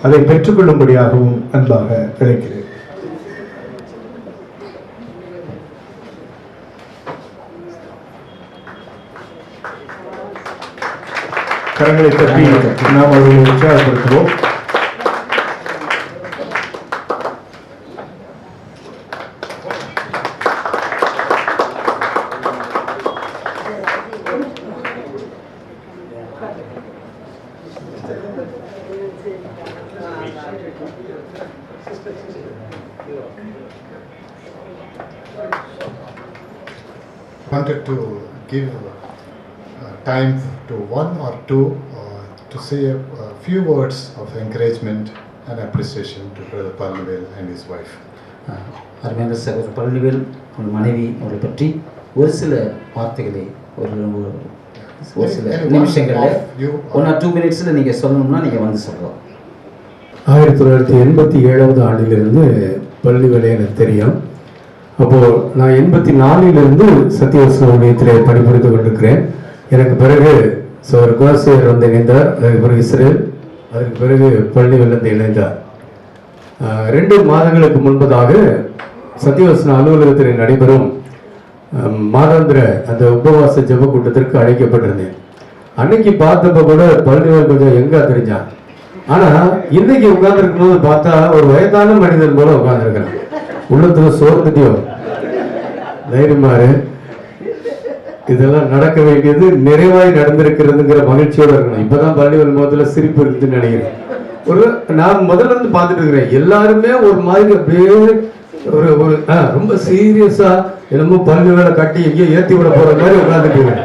அதை பெற்றுக்கொள்ளும்படியாகவும் அன்பாக அழைக்கிறேன். கரங்களை தட்டி நாம் அவர்களை உற்சாகப்படுத்துவோம். Wanted to give time to one or two to say a few words of encouragement and appreciation to Brother Palnivel and his wife. அருமையான சகோதரர் பழனிவேல் அவர்கள் மனைவி அவரை பற்றி ஒரு சில வார்த்தைகளை ஒரு சில நிமிஷங்களில் 1 or 2 minutes நீங்கள் சொல்லணும்னா நீங்கள் வந்து சொல்லலாம். 1987 ஆண்டிலிருந்து பழனிவேலை எனக்கு தெரியும். அப்போது நான் 84 சத்தியவசன ஊழியத்தில் பணிபுரிந்து கொண்டிருக்கிறேன். எனக்கு பிறகு குணசேகர் வந்து இணைந்தார், அதுக்கு பிறகு இஸ்ரேல், அதுக்கு பிறகு பழனிவேல் வந்து இணைந்தார். 2 மாதங்களுக்கு முன்பதாக சத்தியவசன அலுவலகத்தில் நடைபெறும் மாதாந்திர அந்த உபவாச ஜெப கூட்டத்திற்கு அழைக்கப்பட்டிருந்தேன். அன்னைக்கு பார்த்தப்ப கூட பழனிவேல் கொஞ்சம் எங்க தெரிஞ்சான். ஆனால் இன்னைக்கு உட்கார்ந்துருக்கும் போது பார்த்தா ஒரு வயதான மனிதன் போல உட்கார்ந்துருக்கிறான். உள்ளத்துல சோர்ந்துட்டியோ, தைரியமாறு, இதெல்லாம் நடக்க வேண்டியது நிறைவாய் நடந்திருக்கிறதுங்கிற மகிழ்ச்சியோட இருக்கணும். இப்பதான் பழனிவேல் முகத்துல சிரிப்பு இருக்குதுன்னு நினைக்கிறேன். நான் முதல்ல இருந்து பார்த்துட்டு இருக்கிறேன், எல்லாருமே ஒரு மாதிரி அப்படியே ஒரு ரொம்ப சீரியஸா என்னமோ பழனிவேலை கட்டி எங்கேயோ ஏற்றி விட போற மாதிரி உட்காந்துட்டு இருக்கேன்.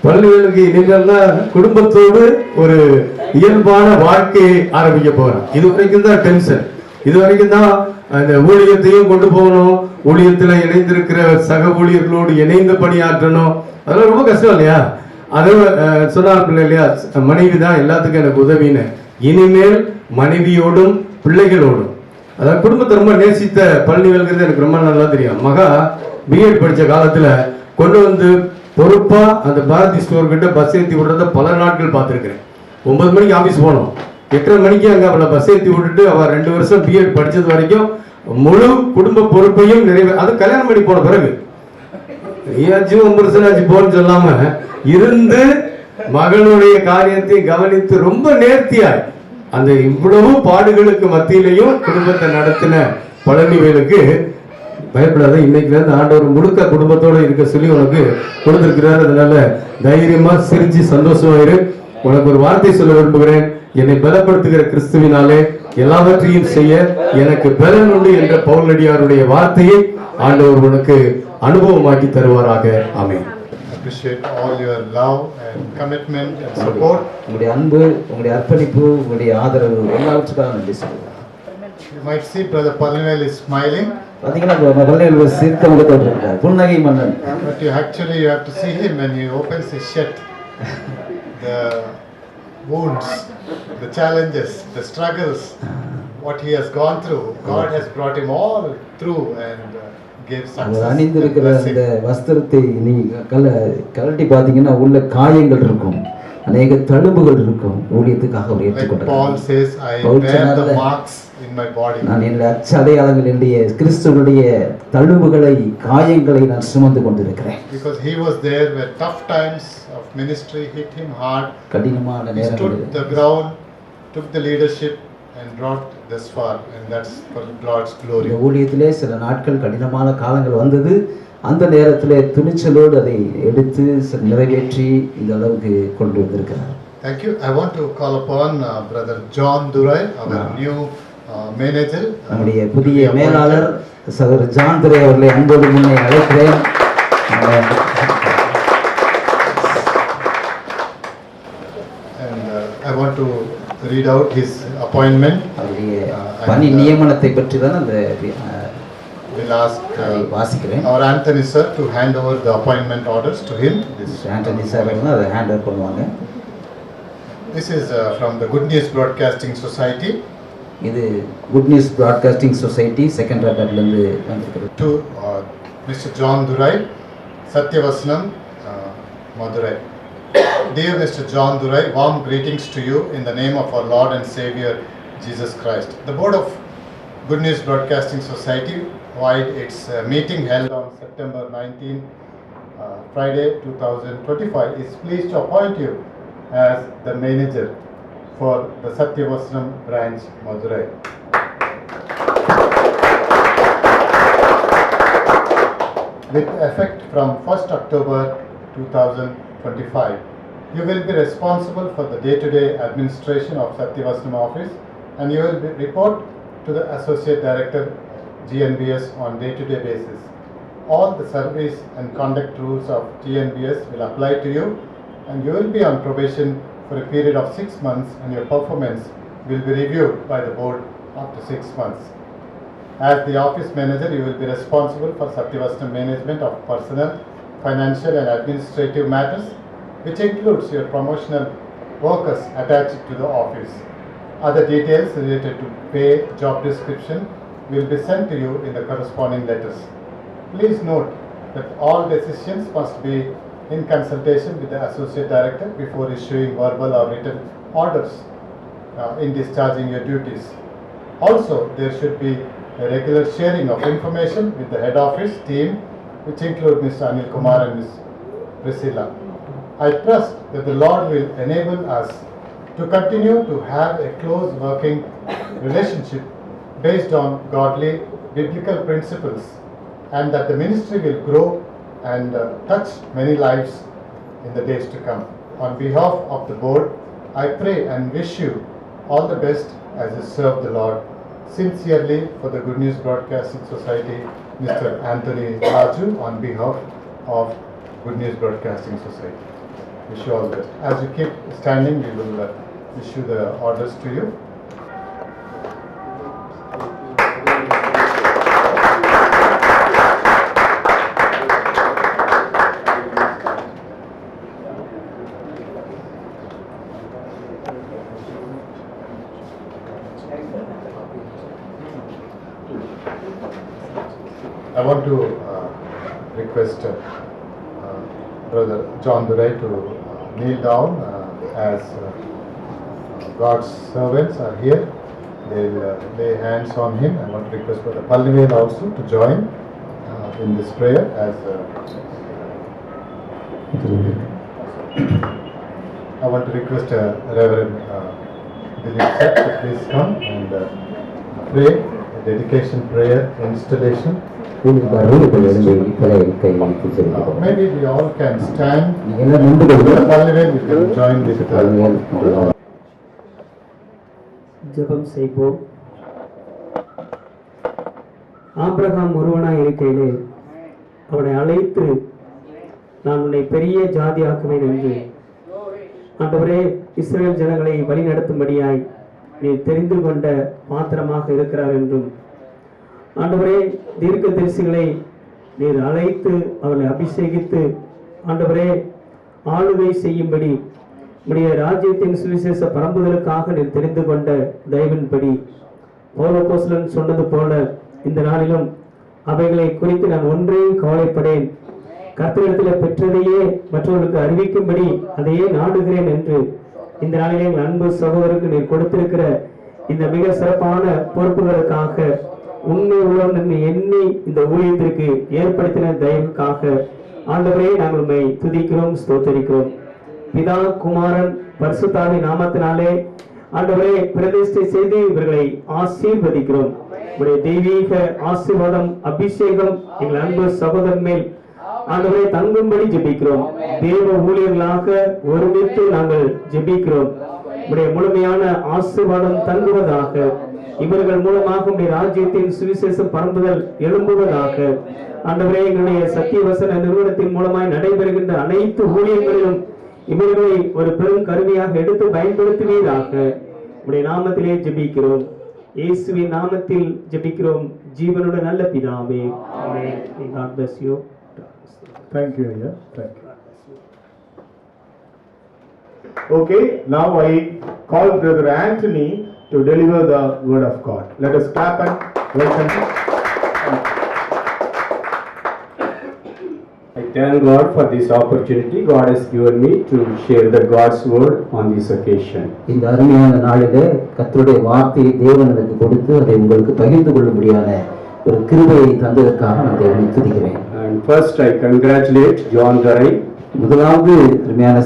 பழனிவேலுக்கு இனிமேல் குடும்பத்தோடு ஒரு இயல்பான வாழ்க்கையை ஆரம்பிக்க போறேன். இது வரைக்கும் தான் டென்ஷன், இது வரைக்கும் தான் அந்த ஊழியத்தையும் கொண்டு போகணும், ஊழியத்தில் இணைந்திருக்கிற சக ஊழியர்களோடு இணைந்து பணியாற்றணும், அதெல்லாம் ரொம்ப கஷ்டம் இல்லையா? அதை சொன்னார் இல்லையா, மனைவி தான் எல்லாத்துக்கும் எனக்கு உதவின்னு. இனிமேல் மனைவியோடும் பிள்ளைகளோடும், அதாவது குடும்பத்தை ரொம்ப நேசித்த பழனிவேல்ங்கிறது எனக்கு ரொம்ப நல்லா தெரியும். மகா பிஎட் படித்த காலத்தில் கொண்டு வந்து பொறுப்பா அந்த பாரதி ஸ்டோர் கிட்ட பஸ் ஏற்றி விடுறத பல நாட்கள் பார்த்துருக்கிறேன். 9 மணிக்கு ஆஃபீஸ் போனோம், 8:30 மணிக்கு அங்கே அவளை பஸ் ஏற்றி விட்டுட்டு அவள் 2 வருஷம் பிஎட் படித்தது வரைக்கும் முழு குடும்ப பொறுப்பையும் அது கல்யாணம் பண்ணி போன பிறகு ஏதாச்சும் 9 வருஷம் ஆச்சு போன்னு சொல்லாம இருந்து மகளுடைய காரியத்தை கவனித்து ரொம்ப நேர்த்தியாய் அந்த இவ்வளவு பாடுகளுக்கு மத்தியிலையும் குடும்பத்தை நடத்தின பழனிவேலுக்கு பயப்படாத, இன்னைக்குல இருந்து ஆண்டவர் முழுக்க குடும்பத்தோட இருக்க சொல்லி உனக்கு கொடுத்திருக்கிறார். அதனால தைரியமா சிரிச்சு சந்தோஷமா இரு. உனக்கு ஒரு வார்த்தை சொல்ல விரும்புகிறேன். என்னை பலப்படுத்துகிற கிறிஸ்துவினாலே எல்லாவற்றையும் செய்ய எனக்கு பலன் உண்டு என்ற பவுலடியாருடைய வார்த்தையை ஆண்டவர் உனக்கு அனுபவமாக்கி தருவாராக. ஆமென். Appreciate all your love and commitment and support. உங்களுடைய அன்பு, உங்களுடைய அர்ப்பணிப்பு, உங்களுடைய ஆதரவு எல்லாவற்றுக்காக நன்றி சொல்லுங்கள். You might see Brother Palnivel is smiling, பார்த்தீங்கன்னா பழனிவேல் சிரித்த முகத்தோடு இருக்கார், புன்னகை மன்னன். but you have to see him when he opens his shirt. The wounds, the challenges, the struggles, what he has gone through, God has brought him all through and gave success. Our and அணிந்திருக்கிற blessing. அந்த வஸ்திரத்தை நீ கலட்டி பார்த்தீங்கன்னா உள்ள காயங்கள் இருக்கும், அநேக தழும்புகள் இருக்கும். ஊழியத்துக்காக அவர் Like Paul ஏற்றுக்கொண்டார். says, I Pavul bear the சொன்னார்ல, marks in my body. நான் என்னுடைய அச்சடையாளங்கள், என்னுடைய கிறிஸ்துவனுடைய தழும்புகளை, காயங்களை நான் சுமந்து கொண்டிருக்கிறேன். Because he was there where tough times of ministry hit him hard. கடினமான He stood நேரங்களில் the ground, took the leadership and brought this far, and that's for God's இந்த glory. ஊழியத்திலே சில நாட்கள் கடினமான காலங்கள் வந்தது. அந்த நேரத்திலே துணிச்சலோடு அதை எடுத்து நிறைவேற்றி இந்த அளவுக்கு கொண்டு வந்திருக்கிறார். Thank you. I want to call upon Brother John Durai, our new manager. நம்முடைய புதிய மேலாளர் சகோதரர் ஜான் துரை அவர்களை அன்போடு முன்னே அழைக்கிறேன். And I want to read out his appointment. அவருடைய பணி நியமனத்தை பற்றி தான் அந்த We'll ask அதை வாசிக்கிறேன். our Anthony sir to hand over the appointment orders to him. Antony sir வந்து அதை ஹேண்ட் ஓவர் பண்ணுவாங்க. This is from the Good News Broadcasting Society. இது good news broadcasting society second இருந்து வந்திருக்கிறது. To Mr. John Durai, Satyavasnam, Madurai. Dear Mr. John Durai, warm greetings to you in the name of our Lord and Savior Jesus Christ. The Board of Good News Broadcasting Society, while its meeting held on September 19, Friday 2025, is pleased to appoint you as the manager for the Satyavasnam branch, Madurai. With effect from 1st October 2025, you will be responsible for the day-to-day administration of Satyavasnam office, and you will report to the Associate Director GNBS on day-to-day basis. All the service and conduct rules of GNBS will apply to you, and you will be on probation for a period of 6 months, and your performance will be reviewed by the board after 6 months. As the office manager, you will be responsible for Satyavasnam management of personnel, financial and administrative matters, which includes your promotional workers attached to the office. Other details related to pay, job description will be sent to you in the corresponding letters. Please note that all decisions must be in consultation with the Associate Director before issuing verbal or written orders in discharging your duties. Also, there should be a regular sharing of information with the head office team, which include Mr. Anil Kumar and Ms. Priscilla. I trust that the Lord will enable us to continue to have a close working relationship based on godly biblical principles, and that the ministry will grow and touch many lives in the days to come. On behalf of the board, I pray and wish you all the best as you serve the Lord. Sincerely, for the Good News Broadcasting Society, Mr. Anthony Raju, on behalf of Good News Broadcasting Society. Wish you all the best. As you keep standing, we will issue the orders to you. I want to request Brother John Durai to kneel down as God's servants are here. They will lay hands on him. I want to request Brother Palnivel also to join in this prayer as I want to request Reverend Dilip sir to please come and pray, dedication prayer, installation. Maybe we all can stand. Palnivel, we can join with ஜெபம் செய்வோம். Abraham ஒருவனாய் இருக்கையிலே அவனை அழைத்து நான் உன்னை பெரிய ஜாதியாக்குவேன் என்று ஆண்டவரே இஸ்ரவேல் ஜனங்களை வழிநடத்தும்படியாய் நீ தெரிந்து கொண்ட பாத்திரமாக இருக்கிறார் என்றும் ஆண்டவரே தீர்க்கதரிசிகளை நீர் அழைத்து அவர்களை அபிஷேகித்து ஆண்டவரே ஆளுகை செய்யும்படி உடைய ராஜ்யத்தின் சுவிசேஷ பரம்புதலுக்காக நீர் தெரிந்து கொண்ட தயவின்படி பவுல் அப்போஸ்தலன் சொன்னது போல இந்த நாளிலும் அவைகளை குறித்து நான் ஒன்றையும் கவலைப்படேன், கர்த்தரிடத்தில் பெற்றதையே மற்றவர்களுக்கு அறிவிக்கும்படி அதையே நாடுகிறேன் என்று இந்த நாளிலே எங்கள் அன்பு சகோதரருக்கு நீர் கொடுத்திருக்கிற இந்த மிக சிறப்பான பொறுப்புகளுக்காக உண்மை உள்ளவன் எண்ணி இந்த ஊழியத்திற்கு ஏற்படுத்தின தயவுக்காக ஆண்டவரே நாங்கள் உம்மை துதிக்கிறோம், ஸ்தோத்தரிக்கிறோம். பிதா குமாரன் பரிசுத்தாவி நாமத்தினாலே ஆண்டவரே பிரதிஷ்டை செய்து இவர்களை ஆசீர்வதிக்கிறோம். உடைய தெய்வீக ஆசீர்வாதம் அபிஷேகம் எங்கள் அன்பு சகோதரன் மேல் ஆண்டவரே தங்கும்படி ஜெபிக்கிறோம். தேவ ஊழியர்களாக ஒருமித்து நாங்கள் ஜெபிக்கிறோம். உடைய முழுமையான ஆசீர்வாதம் தங்குவதாக, இவர்கள் மூலமாக உடைய ராஜ்யத்தின் சுவிசேஷ பரம்புதல் எழும்புவதாக. ஆண்டவரே எங்களுடைய சத்தியவசன நிறுவனத்தின் மூலமாய் நடைபெறுகின்ற அனைத்து ஊழியங்களிலும் இவர்களை ஒரு பெரும் கருவியாக எடுத்து பயன்படுத்துவீராக. உடைய நாமத்திலே ஜெபிக்கிறோம், இயேசுவின் நாமத்தில் ஜெபிக்கிறோம் ஜீவனுடைய நல்ல பிதாவே. ஆமென். God bless you. Thank you, yeah. Thank you. Okay, now I call Brother Anthony to deliver the word of God. Let us clap and welcome him. I thank God for this opportunity God has given me to share the God's word on this occasion. இந்த அருமையான நாளிலே கர்த்தருடைய வார்த்தையை தேவன் எனக்கு கொடுத்து அதை உங்களுக்கு பகிர்ந்து கொள்ளும்படியான ஒரு கிருபையை தந்ததற்காக நான் தேவனை துதிக்கிறேன். And first I congratulate John Durai. முதலாவது அருமையான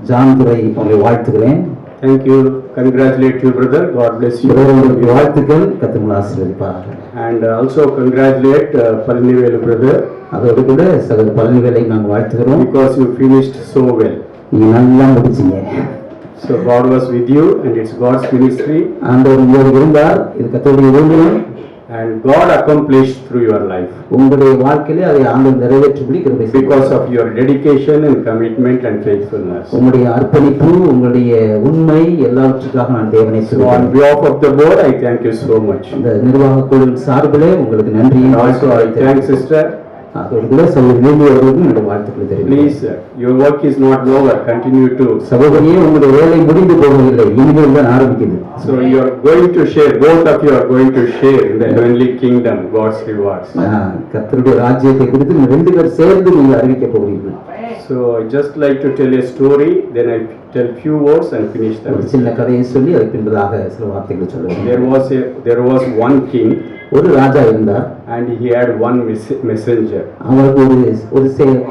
ஜான் துரை உங்களை வாழ்த்துகிறேன். Thank you. Congratulate you, brother. God bless you. உங்களுக்கு வாழ்த்துக்கள், கர்த்தர் உங்களை ஆசீர்வதிப்பார். And also congratulate Palnivel brother. அதோடு கூட சகோதரர் பழனிவேலை நாங்கள் வாழ்த்துகிறோம். Because you finished so well. நீங்க நல்லா முடிச்சீங்க. So God was with you and it's God's ministry. ஆண்டவர் உங்களோடு இருந்தார், இது கர்த்தருடைய ஊழியம். And God accomplished through your life. உங்களுடைய வாழ்க்கையிலே அதை ஆண்டவர் நிறைவேற்றும்படி கிருபை செய்தார். Because of your dedication and commitment and faithfulness. உங்களுடைய அர்ப்பணிப்பு, உங்களுடைய உண்மை எல்லாவற்றுக்காக நான் தேவனை So on behalf of the board, I thank you so much. இந்த நிர்வாக குழுவின் சார்பிலே உங்களுக்கு நன்றி. Also I thank sister. அதோடு கூட சகோதரர்களுக்கும் என்னுடைய வாழ்த்துக்களை தெரிவிக்கிறேன். Please, your work is not over. Continue to. சகோதரியே, உங்களுடைய வேலை முடிந்து போகவில்லை, இனிமேல் தான் ஆரம்பிக்குது. So you are going to share. Both of you are going to share in the heavenly kingdom God's rewards. கர்த்தருடைய ராஜ்யத்தை குறித்து நீங்கள் ரெண்டு பேர் சேர்ந்து நீங்கள் அறிவிக்க போகிறீர்கள். So I just like to tell a story, then I tell few words and finish them. ஒரு சின்ன கதையை சொல்லி அதுக்கு பின்பதாக சில வார்த்தைகளை சொல்லுவேன். There was one king. ஒரு ராஜா இருந்தார். And he had one messenger. அவருக்கு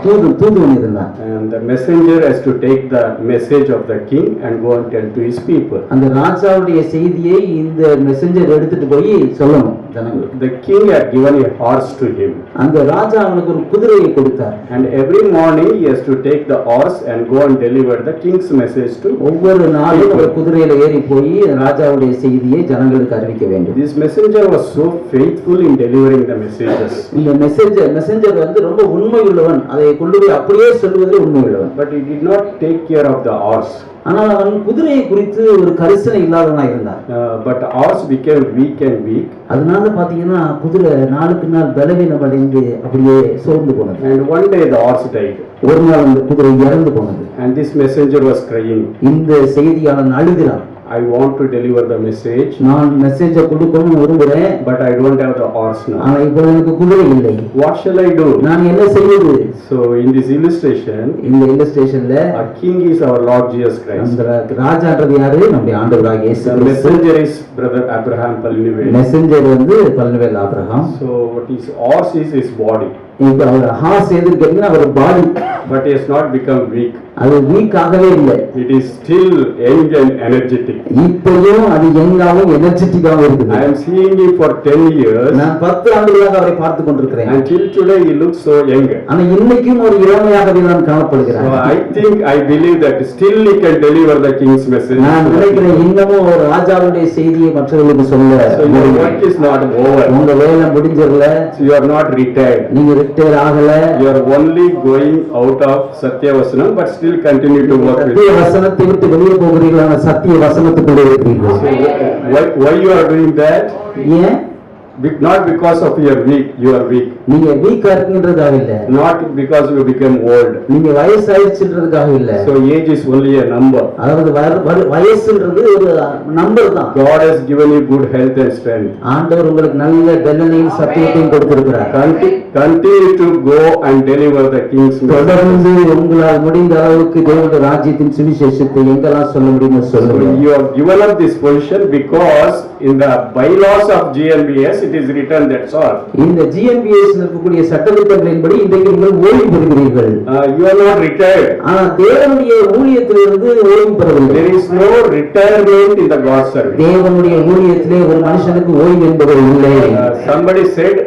ஒரு தூதுவன் இருந்தார். And the messenger has to take the message of the king and go and tell to his people. அந்த ராஜாவுடைய செய்தியை இந்த மெசஞ்சர் எடுத்துட்டு போய் சொல்லணும் ஜனங்களுக்கு. The king had given a horse to him. அந்த ராஜா அவனுக்கு ஒரு குதிரையை கொடுத்தார். And every morning he has to take the horse and go and deliver the king's message to. ஒவ்வொரு நாளும் ஒரு குதிரையில ஏறி போய் ராஜாவுடைய செய்தியை ஜனங்களுக்கு அறிவிக்க வேண்டும். This messenger was so faithful in delivering the messages. இந்த மெசஞ்சர் வந்து ரொம்ப உண்மை உள்ளவன், அதை கொண்டு போய் அப்படியே சொல்வதில் உண்மை உள்ளவன். But he did not take care of the horse. ஆனால் அவன் குதிரையை குறித்து ஒரு கரிசனை இல்லாதவனா இருந்தான். But horse became weak and weak. அதனால பாத்தீங்கன்னா குதிரை நாளுக்கு நாள் பலவீனம் அடைந்து அப்படியே சோர்ந்து போனது. And one day the horse died. ஒரு நாள் அந்த குதிரை இறந்து போனது. And this messenger was crying. இந்த செய்தியாளன் அழுகிறான். I want to deliver the message. நான் மெசேஜை கொடுக்கணும்னு விரும்புறேன். But I don't have the horse now. ஆனா இப்போ எனக்கு குதிரை இல்லை. What shall I do? நான் என்ன செய்வது? So in this illustration, இந்த இல்லஸ்ட்ரேஷன்ல a king is our Lord Jesus Christ. அந்த ராஜான்றது யாரு? நம்முடைய ஆண்டவராகிய இயேசு The கிறிஸ்து. messenger is brother Abraham Palnivel. Messenger வந்து Palvel Abraham. So what his horse is his body. இப்ப அவர் ஹார்ஸ் எதுன்னு கேட்டீங்கன்னா அவர் பாடி but he has not become weak. அது வீக் ஆகவே இல்லை. It is still young and energetic. இப்பயும் அது யங்காவும் எனர்ஜெட்டிக்காவும் இருக்குது. I am seeing him for 10 years. நான் 10 ஆண்டுகளாக அவரை பார்த்து கொண்டிருக்கிறேன். Until today he looks so young. ஆனா இன்னைக்கும் ஒரு இளமையாகவே நான் காணப்படுகிறேன். So I believe that still he can deliver the king's message. நான் நினைக்கிறேன் இன்னமும் ஒரு ராஜாவுடைய செய்தியை மற்றவர்களுக்கு சொல்ல. So your work is not over. உங்க வேலை முடிஞ்சிரல. So you are not retired. நீங்க ரிட்டையர் ஆகல. You are only going out of Sathyavasanam but still continue to work with. சத்திய வசனத்தை விட்டு வெளியே போகிறீர்கள், ஆனா சத்திய வசனத்துக்குள்ளே இருக்கிறீர்கள். Why you are doing that? ஏன்? Not because of your weak, you are weak. நீங்க வீக்கா இருக்கீங்கன்றதுக்காக இல்ல. Not because you become old. நீங்க வயசாயிடுச்சுன்றதுக்காக இல்ல. So age is only a number. அதாவது வயசுன்றது ஒரு நம்பர் தான். God has given you good health and strength. ஆண்டவர் உங்களுக்கு நல்ல பலனையும் சத்தியத்தையும் கொடுத்திருக்கிறார். Continue to go and deliver the king's message. தொடர்ந்து உங்களால் முடிந்த அளவுக்கு தேவனுடைய ராஜ்யத்தின் சுவிசேஷத்தை எங்கெல்லாம் சொல்ல முடியுமோ சொல்லுங்க. You have given up this position because in the bylaws of GNBS it is written, that's all. இந்த GNBS இருக்கக்கூடிய சட்டதிட்டங்களின்படி இன்றைக்கு நீங்கள் ஓய்வு பெறுகிறீர்கள். You are not retired. ஆனா தேவனுடைய ஊழியத்திலிருந்து ஓய்வு பெறவில்லை. There is no retirement in the God's service. தேவனுடைய ஊழியத்திலே ஒரு மனுஷனுக்கு ஓய்வு என்பது இல்லை. Somebody said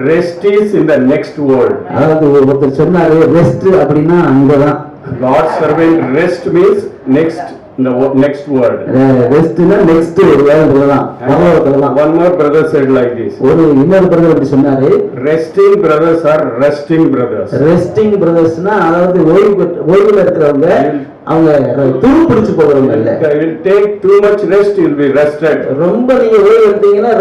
rest is in the next world. அதாவது ஒருத்தர் சொன்னாரு ரெஸ்ட் அப்படின்னா அங்கதான். God's servant rest means next in the next world. ரெஸ்ட்னா நெக்ஸ்ட் வேர்ல்ட்ல தான், பரலோகத்துல தான். One more brother said like this. ஒரு இன்னொரு பிரதர் அப்படி சொன்னாரு, resting brothers are resting brothers. Resting பிரதர்ஸ்னா அதாவது ஓய்வுல இருக்கிறவங்க, அவங்க துரு பிடிச்சு போறவங்க இல்ல. You will take too much rest, you will be rested. ரொம்ப நீங்க ஓய்வு எடுத்தீங்கன்னா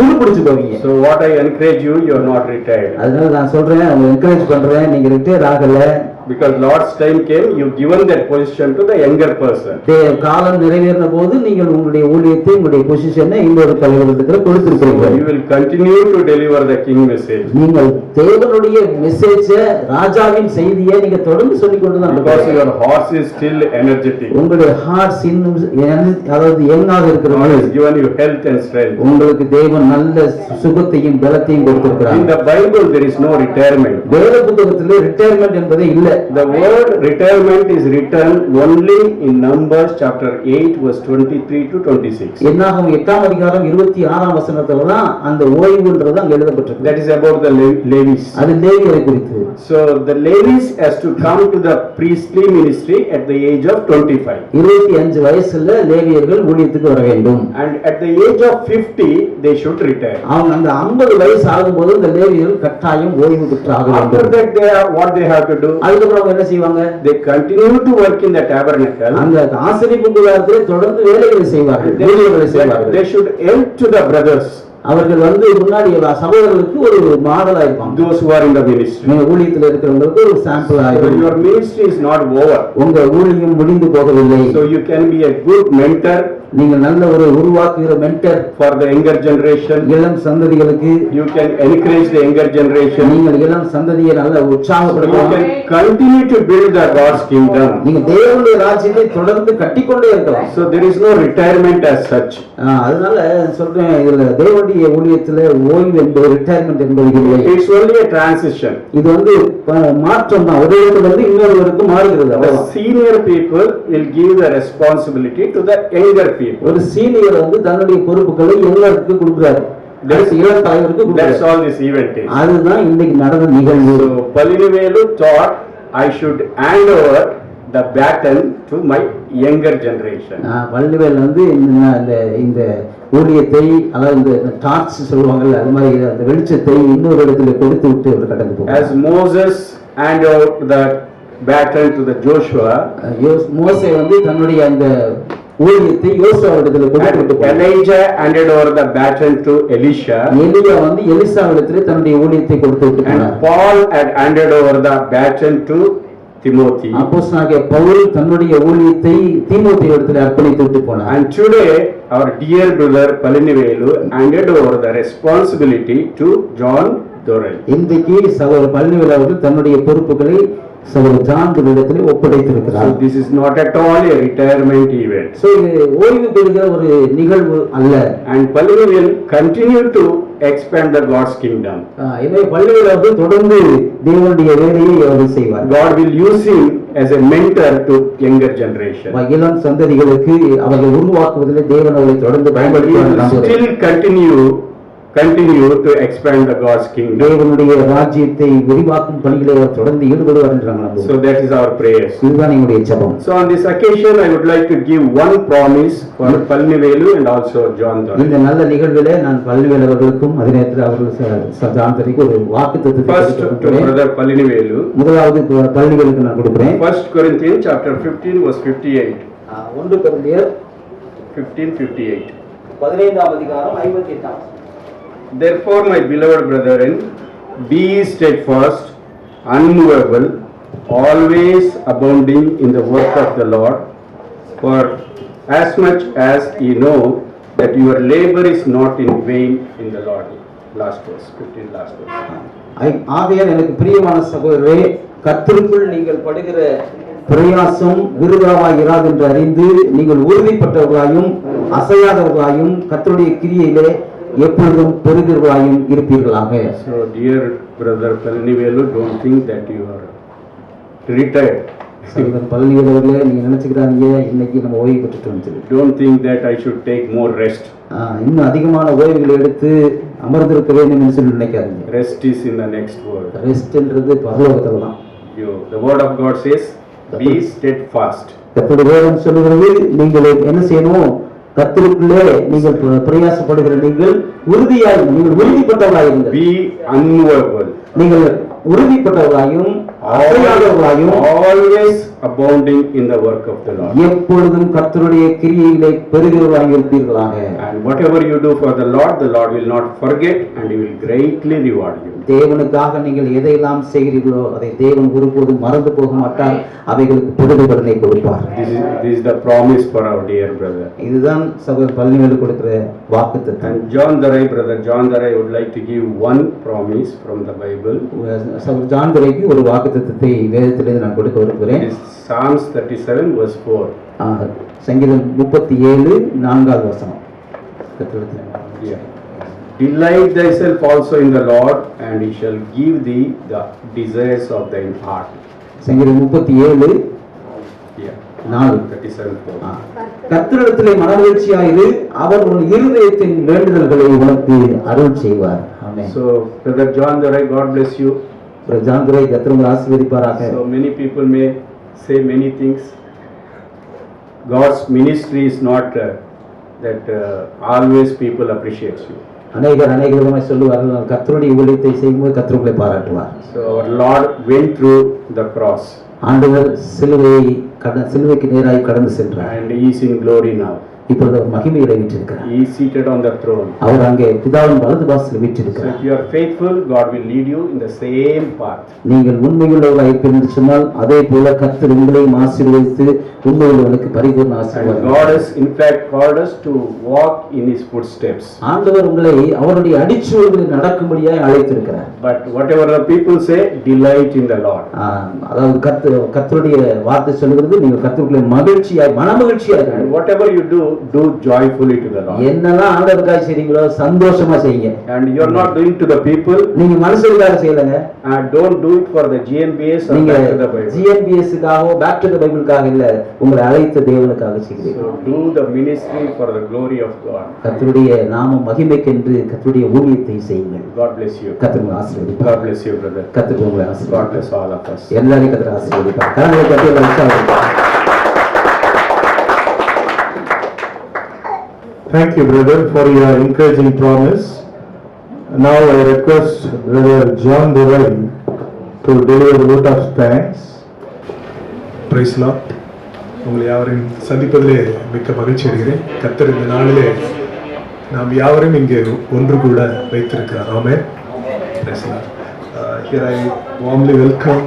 துரு பிடிச்சு போவீங்க. So what I encourage you, you are not retired. அதனால நான் சொல்றேன், உங்களை என்கரேஜ் பண்றேன், நீங்க ரிட்டையர் ஆகல. Because Lord's time came, you given that position to the younger person. காலம் நிறைவேறின போது நீங்கள் உங்களுடைய ஊழியத்தை, உங்களுடைய பொசிஷனை இன்னொரு தலைவருக்கு கொடுத்திருக்கிறீர்கள். You will continue to deliver the king message. நீங்கள் தேவனுடைய மெசேஜ், ராஜாவின் செய்தியை நீங்க தொடர்ந்து சொல்லிக் கொண்டுதான். Because your horse is still energetic. உங்களுடைய ஹார்ட் இன்னும் அதாவது யங்காக இருக்கிறது. God has given you health and strength. உங்களுக்கு தேவன் நல்ல சுகத்தையும் பலத்தையும் கொடுத்திருக்கிறார். In the Bible there is no retirement. வேத புத்தகத்திலே ரிட்டையர்மென்ட் என்பதே இல்ல. The word retirement is written only in Numbers chapter 8 verse 23 to 26. என்னாகும் 8ஆம் அதிகாரம் 26ஆம் வசனத்துல தான் அந்த ஓய்வுன்றது அங்க எழுதப்பட்டிருக்கு. That is about the Levites. அது லேவியரை குறித்து. So the Levites has to come to the priestly ministry at the age of 25. 25 வயசுல லேவியர்கள் ஊழியத்துக்கு வர வேண்டும். And at the age of 50 they should retire. அவங்க அந்த 50 வயசு ஆகும்போது இந்த லேவியர்கள் கட்டாயம் ஓய்வு பெற்றாக வேண்டும். After that what they have to do? அதுக்கப்புறம் என்ன செய்வாங்க? They continue to work in the tabernacle. அந்த ஆசரிப்பு கூடாரத்திலே தொடர்ந்து வேலைகளை செய்வார்கள், ஊழியங்களை செய்வார்கள். They should help to the brothers. அவர்கள் முன்னாடி சகோதரர்களுக்கு ஒரு மாடலா இருப்பாங்க. Those who are in the ministry. ஊழியத்தில் இருக்கிறவங்களுக்கு ஒரு சாம்பிள் ஆகும். Your ministry is not over. உங்க ஊழியம் முடிந்து போகவில்லை. So you can be a good mentor. நீங்க நல்ல ஒரு உருவாக்குகிற mentor for the younger generation. இளம் சந்ததிகளுக்கு. You can encourage the younger generation. நீங்கள் இளம் சந்ததியை நல்ல உற்சாகப்படுத்தலாம். You can continue to build the God's kingdom. நீங்க தேவனுடைய ராஜ்யத்தை தொடர்ந்து கட்டிக்கொண்டே இருக்கலாம். So there is no retirement as such. அதனால சொல்றேன், இதுல தேவனுடைய ஊழியத்துல ஓய்வு என்பது ரிட்டையர்மென்ட் என்பது இல்லை. It's only a transition. இது மாற்றம் தான், ஒரு இடத்துல இன்னொருவருக்கு மாறுகிறது. The senior people will give the responsibility to the younger people. ஒரு சீனியர் தன்னுடைய பொறுப்புகளை எல்லாருக்கும் கொடுக்கிறாரு. இளம் தலைவருக்கு கொடுக்கிறாரு. That's all this event is. அதுதான் இன்னைக்கு நடந்த நிகழ்வு. So Palinivelu thought I should hand over the baton to my younger generation. Pallivel இந்த ஊழியத்தை, அதாவது இந்த டார்ச் சொல்லுவாங்கல்ல, அது மாதிரி அந்த வெளிச்சத்தை இன்னொரு இடத்துல கொடுத்து விட்டு அவர் கடந்து போனார். As Moses handed over the baton to the Joshua, மோசே தன்னுடைய அந்த ஊழியத்தை யோசுவாவிடத்தில் கொடுத்து விட்டு போனார். Elijah handed over the baton to Elisha. எலியா எலிசாவிடத்தில் தன்னுடைய ஊழியத்தை கொடுத்து விட்டு போனார். And Paul had handed over the baton to Timothy. அப்போஸ்தலனாகிய பவுல் தன்னுடைய ஊழியத்தை தீமோத்தேயுவிடத்தில் அர்ப்பணித்து விட்டு போனார். And today our dear brother Palinivelu handed over the responsibility to John Dorel. இன்றைக்கு சகோதரர் பழனிவேல் அவர்கள் தன்னுடைய பொறுப்புகளை சகோதரர் ஜான் இடத்திலே ஒப்படைத்திருக்கிறார். So this is not at all a retirement event. So இது ஓய்வு பெறுகிற ஒரு நிகழ்வு அல்ல. And Palinivelu continue to expand the God's kingdom. எனவே பள்ளியில் அவர்கள் தொடர்ந்து தேவனுடைய வேலையை அவர்கள் செய்வார். God will use him as a mentor to younger generation. இளம் சந்ததிகளுக்கு அவர்கள் உருவாக்குவதிலே தேவன் அவர்களை தொடர்ந்து He will பயன்படுத்துவார். still continue to expand the God's kingdom. தேவனுடைய ராஜ்யத்தை விரிவாக்கும் பணியிலே அவர் தொடர்ந்து ஈடுபடுவார் என்று நாங்கள் நம்புகிறோம். So that is our prayers. இதுதான் எங்களுடைய ஜெபம். So on this occasion, I would like to give one promise for Palnivelu and also John Dory. இந்த நல்ல நிகழ்விலே நான் பள்ளிவேல் அவர்களுக்கும் அதே நேரத்தில் அவர்கள் ஜான்தரிக்கு ஒரு வாக்குத்தத்தத்தை First to கொடுக்கிறேன். brother Palnivelu. முதலாவது பள்ளிவேலுக்கு நான் கொடுக்கிறேன். 1 Corinthians chapter 15 verse 58. 1 கொரிந்தியர் 15:58. 15ஆம் அதிகாரம் 58ஆம். Therefore, my beloved brethren, be steadfast, unmovable, always abounding in the work of the Lord, for as much as ye know that your labor is not in vain in the Lord. Last verse, 15 last verse. ஆகையால் எனக்கு பிரியமான சகோதரரே, கர்த்தருக்குள் நீங்கள் படுகிற பிரயாசம் விருதாவாய் இராது என்று அறிந்து நீங்கள் உறுதிப்பட்டவர்களாயும் அசையாதவர்களாயும் கர்த்தருடைய கிரியையிலே எப்பொழுதும் பெருகிறவர்களாயும் இருப்பீர்களாக. So dear brother Palnivelu, don't think that you are retired. சகோதரர் பழனிவேல் அவர்களே, நீங்க நினைச்சுக்கிறாங்க இன்னைக்கு நம்ம ஓய்வு பெற்றுட்டோம் சொல்லி. Don't think that I should take more rest. இன்னும் அதிகமான ஓய்வுகளை எடுத்து அமர்ந்திருக்க வேண்டும் என்று சொல்லி நினைக்காதீங்க. Rest is in the next world. ரெஸ்ட்ன்றது பரலோகத்துல தான். The word of God says, be steadfast. கர்த்தருடைய வேதம் சொல்லுகிறது, நீங்கள் என்ன செய்யணும்? கர்த்தருக்குள்ளே நீங்கள் பிரயாசப்படுகிற நீங்கள் உறுதிப்பட்டவர்களாயிருங்கள். Be unmovable. நீங்கள் உறுதிப்பட்டவர்களாயும் அசையாதவர்களாயும் always abounding in the work of the Lord. எப்பொழுதும் கர்த்தருடைய கிரியையிலே பெருகிறவர்களாக இருப்பீர்களாக. And whatever you do for the Lord will not forget and He will greatly reward you. தேவனுக்காக நீங்கள் எதையெல்லாம் செய்கிறீர்களோ அதை தேவன் ஒருபோதும் மறந்து போக மாட்டார், அவைகளுக்கு பிரதிபலனை கொடுப்பார். This is the promise for our dear brother. இதுதான் சகோதரர் பழனிவேலு கொடுக்கிற வாக்குத்தத்தம். And brother John Darai would like to give one promise from the Bible. சகோதரர் ஜான் துரைக்கு ஒரு வாக்குத்தத்தத்தை வேதத்திலிருந்து நான் கொடுக்க விரும்புகிறேன். Psalms 37 verse 4. சங்கீதம் 37 4வது வசனம். Delight thyself also in the Lord, and He shall give thee the desires of thine heart. சங்கீதம் 37 4. 37:4. கர்த்தரிடத்திலே மனமகிழ்ச்சியாயிரு, அவர் உன் இருதயத்தின் வேண்டுதல்களை உனக்கு அருள் செய்வார். ஆமென். So brother John Darai, God bless you. John Durai கர்த்தர் உங்களை ஆசீர்வதிப்பாராக. So many people may say many things. God's ministry is not that always people appreciate you. அநேக விதமாய் சொல்லுவார்கள், கர்த்தருடைய ஊழியத்தை செய்யும்போது கர்த்தர் உங்களை பாராட்டுவார். So our Lord went through the cross. ஆண்டவர் சிலுவைக்கு நேராய் கடந்து சென்றார். And He is in glory now. இப்பொழுது அவர் மகிமையிலே வீற்றிருக்கிறார். He is seated on the throne. அவர் அங்கே பிதாவின் வலது பாசத்தில் So வீற்றிருக்கிறார். if you are faithful, God will lead you in the same path. நீங்கள் உண்மையுள்ளவர்களாக இருப்பீர்கள் என்று சொன்னால் அதே போல கர்த்தர் உங்களையும் ஆசீர்வதித்து உண்மையுள்ளவர்களுக்கு பரிபூர்ண And ஆசீர்வாதம். God has in fact called us to walk in His footsteps. ஆண்டவர் உங்களை அவருடைய அடிச்சுவடுகளில் நடக்கும்படியாய் அழைத்திருக்கிறார். But whatever the people say, delight in the Lord. அதாவது கர்த்தருடைய வார்த்தை சொல்லுகிறது, நீங்கள் கர்த்தருக்குள்ளே மகிழ்ச்சியாய் மனமகிழ்ச்சியாய் And whatever you do joyfully to the Lord. என்னெல்லாம் ஆண்டவருக்காக செய்றீங்களோ சந்தோஷமா செய்யுங்க. And you are not doing to the people. நீங்க மனுஷருக்காக செய்யலங்க. And don't do it for the GNBS or நீங்க back to the Bible. GNBSக்காகவோ பேக் டு தி பைபிளுக்காக இல்ல, உங்களை அழைத்த தேவனுக்காக செய்கிறீர்கள். So do the ministry for the glory of God. கர்த்தருடைய நாம மகிமைக்கென்று கர்த்தருடைய ஊழியத்தை செய்யுங்கள். God bless you. கர்த்தர் உங்களை ஆசீர்வதிப்பார். God bless you, brother. கர்த்தர் உங்களை God ஆசீர்வதிப்பார். bless all of us. எல்லாரையும் கர்த்தர் ஆசீர்வதிப்பார். கரங்களை தட்டி உற்சாகப்படுத்துங்கள். Thank you, brother, for your encouraging promise. Now I request brother John Darai to deliver the vote of thanks. Praise lord. உங்களை யாவரையும் சந்திப்பதிலே மிக்க மகிழ்ச்சி அடைகிறேன். கர்த்தர் இந்த நாளிலே நாம் யாவரையும் இங்கே ஒன்று கூட வைத்திருக்கிறார். ஆமென். Praise lord. Here I warmly welcome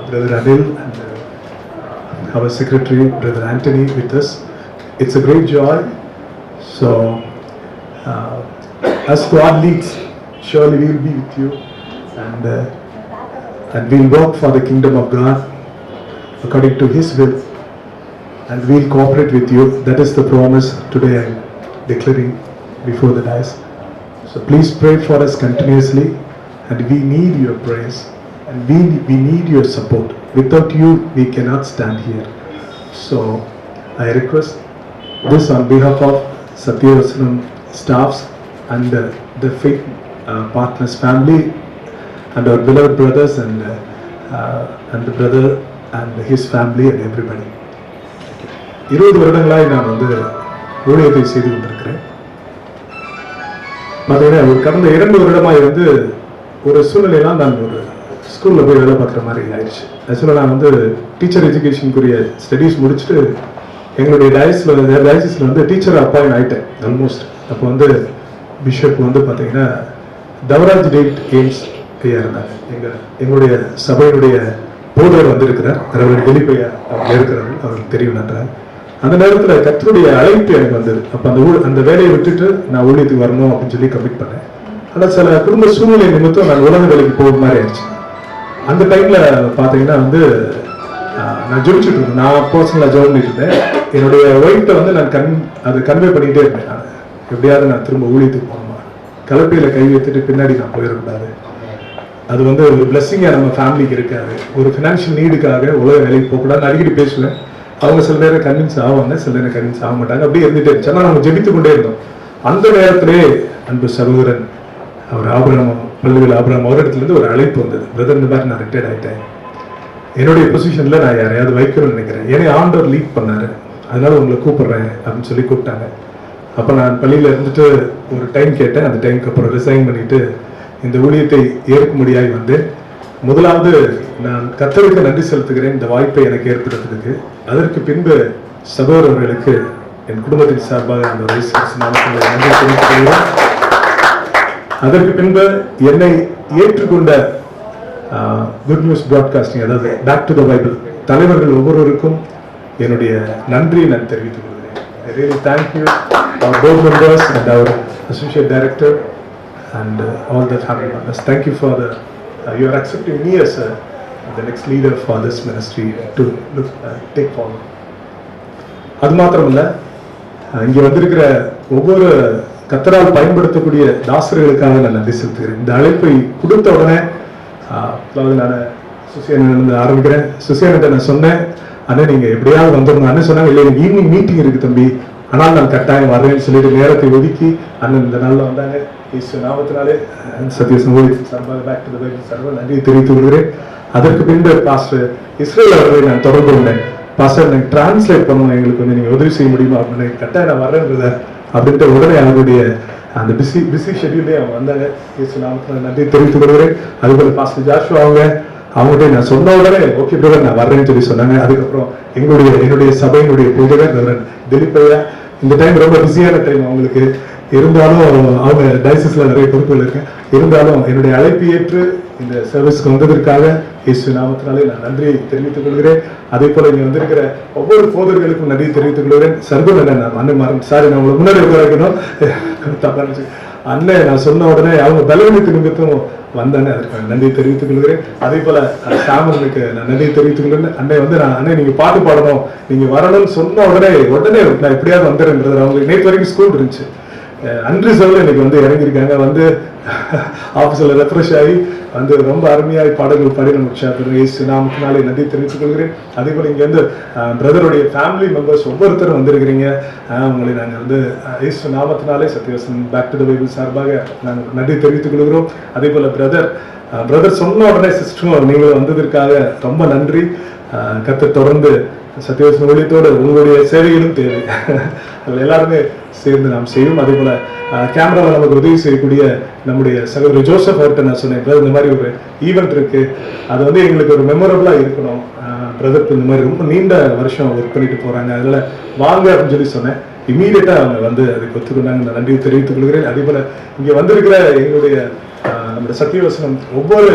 brother Anil and our secretary brother Anthony with us. It's a great joy. So as God leads, surely we will be with you, and we'll work for the kingdom of God according to His will, and we'll cooperate with you. That is the promise today I'm declaring before the dais. So please pray for us continuously, and we need your prayers, and we need your support. Without you, we cannot stand here. So I request this on behalf of Satyavasanam staffs and the faith partners family and our beloved brothers and the brother and his family and everybody. 20 வருடங்களாய் நான் ஊழியத்தை செய்து கொண்டிருக்கிறேன். பார்த்தீங்கன்னா ஒரு கடந்த 2 வருடமாய் ஒரு சூழ்நிலையெல்லாம் நான் ஒரு ஸ்கூலில் போய் வேலை பார்க்குற மாதிரி ஆயிடுச்சு. ஆக்சுவலாக நான் டீச்சர் எஜுகேஷனுக்குரிய ஸ்டடீஸ் முடிச்சுட்டு எங்களுடைய டயசிஸில் டீச்சர் அப்பாயின் ஆகிட்டேன் ஆல்மோஸ்ட். அப்போ பிஷப் பார்த்தீங்கன்னா தவராஜ் டேவிட் கேம்ஸ் ஐயா இருந்தாங்க. எங்களுடைய சபையினுடைய போதவர் வந்திருக்கிறார், அவர் வெளிப்பையா அவங்க இருக்கிறார்கள், அவருக்கு தெரியும் நன்றாக. அந்த நேரத்தில் கர்த்தருடைய அழைப்பு எனக்கு வந்தது. அப்போ அந்த வேலையை விட்டுட்டு நான் ஊழியத்துக்கு வரணும் அப்படின்னு சொல்லி கமிட் பண்ணேன். ஆனால் சில குடும்ப சூழ்நிலை நிமித்தம் நான் உலக வேலைக்கு போகிற மாதிரி ஆயிடுச்சு. அந்த டைமில் பார்த்தீங்கன்னா நான் ஜெபிச்சுட்டு இருந்தேன். நான் பர்சனலாக ஜெபம் பண்ணிட்டு இருந்தேன். என்னுடைய ஒய்ஃப்ட்டை நான் அதை கன்வே பண்ணிக்கிட்டே இருந்தேன். நான் எப்படியாவது நான் திரும்ப ஊழியத்துக்கு போகணுமா, கலப்பையில் கை வைத்துட்டு பின்னாடி நான் போயிடக்கூடாது. அது ஒரு பிளெஸ்ஸிங்காக நம்ம ஃபேமிலிக்கு இருக்காது. ஒரு ஃபினான்ஷியல் நீடுக்காக உலக வேலைக்கு போகக்கூடாது. அடிக்கடி பேசுவேன். அவங்க சில நேரம் கன்வின்ஸ் ஆவாங்க, சில நேரம் கன்வின்ஸ் ஆக மாட்டாங்க. அப்படியே இருந்துகிட்டே இருந்துச்சு. ஆனால் நம்ம ஜெபித்து கொண்டே இருந்தோம். அந்த நேரத்திலே அன்பு சகோதரன் அவர் பள்ளிகள் ஆபிரகாம் அவரிடத்துலேருந்து ஒரு அழைப்பு வந்தது. பிரதர், இந்த மாதிரி நான் ரிட்டையர்ட் ஆகிட்டேன், என்னுடைய பொசிஷனில் நான் யாரையாவது வைக்கணும்னு நினைக்கிறேன், ஏன்னா ஆண்டவர் லீட் பண்ணார், அதனால உங்களை கூப்பிடுறேன் அப்படின்னு சொல்லி கூப்பிட்டாங்க. அப்போ நான் பள்ளியில் இருந்துட்டு ஒரு டைம் கேட்டேன். அந்த டைமுக்கு அப்புறம் ரிசைன் பண்ணிட்டு இந்த ஊழியத்தை ஏற்கும்படியாய் முதலாவது நான் கர்த்தருக்கு நன்றி செலுத்துகிறேன் இந்த வாய்ப்பை எனக்கு ஏற்படுத்துறதுக்கு. அதற்கு பின்பு சகோதரர்களுக்கு என் குடும்பத்தின் சார்பாக அந்த நன்றி தெரிவித்துக்கொள்கிறேன். அதற்கு பின்பு என்னை ஏற்றுக்கொண்ட குட் நியூஸ் பிராட்காஸ்டிங், அதாவது பேக் டு த பைபிள் தலைவர்கள் ஒவ்வொருவருக்கும் என்னுடைய நன்றியை நான் தெரிவித்துக் கொள்கிறேன். I really thank you, our board members and our associate director and all the family members. Thank you for you are accepting me as the next leader for this ministry to take forward. அது மாத்திரமல்ல, இங்கே வந்திருக்கிற ஒவ்வொரு கர்த்தரால் பயன்படுத்தக்கூடிய தாசர்களுக்காக நான் நன்றி செலுத்துகிறேன். இந்த அழைப்பை கொடுத்த உடனே நான் சுசியன் ஆரம்பிக்கிறேன். சுசியன்கிட்ட நான் சொன்னேன், அண்ணன் நீங்கள் எப்படியாவது வந்துடணும். அண்ணன் சொன்னாங்க, இல்லை எனக்கு ஈவினிங் மீட்டிங் இருக்குது தம்பி, ஆனால் நான் கட்டாயம் வரேன்னு சொல்லிட்டு நேரத்தை ஒதுக்கி அண்ணன் இந்த நாளில் வந்தாங்க. நாமத்தினாலே சத்யசமூகத்தின் சார்பாக பேக் டு தி பைபிள் சார்பாக நன்றியை தெரிவித்துக் கொள்கிறேன். அதற்கு பின்பு பாஸ்டர் இஸ்ரேல் அவர்களை நான் தொடர்பு கொண்டேன். பாஸ்டர் எனக்கு டிரான்ஸ்லேட் பண்ணணும், எங்களுக்கு நீங்கள் உதவி செய்ய முடியுமா அப்படின்னு. கட்டாயம் நான் வரேன்றத அப்படின்ட்டு உடனே அவருடைய அந்த பிஸி ஷெட்யூல்லே அவங்க வந்தாங்க. நாமத்தினால நன்றியை தெரிவித்துக் கொள்கிறேன். அதுபோல் பாஸ்டர் ஜாஷுவா அவங்ககிட்ட நான் சொன்ன உடனே ஓகே பிரதர் நான் வர்றேன்னு சொல்லி சொன்னாங்க. அதுக்கப்புறம் என்னுடைய சபையினுடைய பூஜகர் திலீப்பையா, இந்த டைம் ரொம்ப பிஸியான டைம் அவங்களுக்கு, இருந்தாலும் அவங்க டயசிஸ்ல நிறைய பொறுப்புகள் இருக்கு, இருந்தாலும் என்னுடைய அழைப்பு ஏற்று இந்த சர்வீஸ்க்கு வந்ததற்காக இயேசு நாமத்தினாலே நான் நன்றியை தெரிவித்துக் கொள்கிறேன். அதே போல இங்க வந்திருக்கிற ஒவ்வொரு போதர்களுக்கும் நன்றியை தெரிவித்துக் கொள்கிறேன். சர்வன் அண்ணன் சாரி நான் உங்களை முன்னாடி உருவாக்கணும் அண்ணன் நான் சொன்ன உடனே அவங்க பலவீனத்து நிமித்தம் வந்தானே, அதற்கு நன்றியை தெரிவித்துக் கொள்கிறேன். அதே போல சாமனுக்கு நான் நன்றியை தெரிவித்துக் கொள்கிறேன். அண்ணன் அண்ணன் நீங்க பாட்டு பாடணும், நீங்க வரணும்னு சொன்ன உடனே நான் எப்படியாவது வந்துடுறேன். அவங்களுக்கு நேற்று வரைக்கும் ஸ்கூல் இருந்துச்சு, அன்று சொல்ல இன்னைக்கு இறங்கியிருக்காங்க, ஆஃபீஸில் ரெஃப்ரெஷ் ஆகி ரொம்ப அருமையாக பாடல்கள் பாடி நம்ம இயேசு நாமத்தினாலே நன்றி தெரிவித்துக் கொள்கிறேன். அதே போல் இங்கே பிரதருடைய ஃபேமிலி மெம்பர்ஸ் ஒவ்வொருத்தரும் வந்திருக்கிறீங்க. உங்களை நாங்கள் இயேசு நாமத்தினாலே சத்யவசன் பேக் டு த பைபிள் சார்பாக நாங்கள் நன்றி தெரிவித்துக் கொள்கிறோம். அதே போல் பிரதர் சொன்ன உடனே சிஸ்டரும் நீங்கள் வந்ததற்காக ரொம்ப நன்றி. கர்த்தர் தொடர்ந்து சத்யவசன் ஊழியத்தோடு உங்களுடைய சேவைகளும் தேவை, அதில் எல்லாருமே சேர்ந்து நாம் செய்வோம். அதே போல கேமராவில் நமக்கு உதவி செய்யக்கூடிய நம்முடைய சகோதரர் ஜோசப் அவர்கிட்ட நான் சொன்னேன், இந்த மாதிரி ஒரு ஈவெண்ட் இருக்கு, அது எங்களுக்கு ஒரு மெமரபிளா இருக்கணும், பிரதர் இந்த மாதிரி ரொம்ப நீண்ட வருஷம் ஒர்க் பண்ணிட்டு போறாங்க, அதனால வாங்க அப்படின்னு சொல்லி சொன்னேன். இமீடியட்டா அவங்க அதுக்கு ஒத்துக்கொண்டாங்க. நான் நன்றியை தெரிவித்துக் கொள்கிறேன். அதே போல இங்க வந்திருக்கிற எங்களுடைய நம்முடைய சத்தியவசனம் ஒவ்வொரு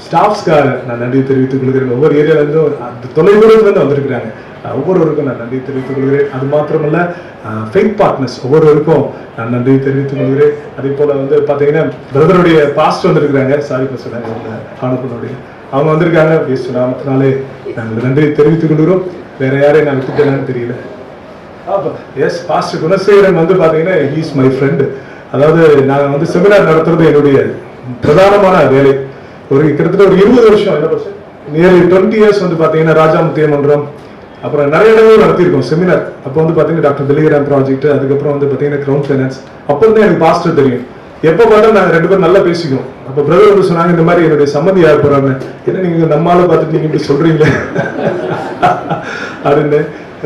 ஸ்டாஃப்ஸ்க்காக நான் நன்றி தெரிவித்துக் கொள்கிறேன். ஒவ்வொரு ஏரியாவிலிருந்து தொலைதூரத்திலிருந்து வந்திருக்கிறாங்க, ஒவ்வொருவருக்கும் நான் நன்றி தெரிவித்துக் கொள்கிறேன். அது மாத்திரமல்ல ஃபெய்த் பார்ட்னர்ஸ் ஒவ்வொருவருக்கும் நான் நன்றி தெரிவித்துக் கொள்கிறேன். அதே போல பார்த்தீங்கன்னா பிரதருடைய பாஸ்ட் வந்திருக்கிறாங்க, சாரி சொன்னாங்க ஆனப்பனுடைய அவங்க வந்திருக்காங்க. இயேசு நாமத்தினாலே நாங்கள் நன்றியை தெரிவித்துக் கொள்கிறோம். வேற யாரையும் நான் விட்டுட்டேன்னு தெரியல. எஸ் பாஸ்டர் குணசேகரன் பார்த்தீங்கன்னா ஹீஸ் மை ஃப்ரெண்டு. அதாவது நாங்கள் வந்து செமினார் நடத்துறது என்னுடைய பிரதானமான வேலை. கிட்டத்தட்ட ஒரு 20 வருஷம், என்ன வருஷம், நியர்லி 20 இயர்ஸ் வந்து பார்த்தீங்கன்னா ராஜாமுத்திய மன்றம், அப்புறம் நிறைய இடங்களும் நடத்தியிருக்கோம் செமினார். அப்போ வந்து பார்த்தீங்கன்னா டாக்டர் பெலிகிராம் ப்ராஜெக்ட், அதுக்கப்புறம் வந்து பார்த்தீங்கன்னா கிரவுண்ட் ஃபைனான்ஸ். அப்போ தான் எனக்கு பாஸ்டர் தெரியும். எப்போ பார்த்தா நாங்கள் 2 பேரும் நல்லா பேசிக்குவோம். அப்போ பிரதர் வந்து சொன்னாங்க, இந்த மாதிரி என்னுடைய சம்மந்தி யார் போறாங்க, என்ன நீங்க நம்மளால பார்த்துட்டு நீங்க இப்படி சொல்றீங்களே அப்படின்னு.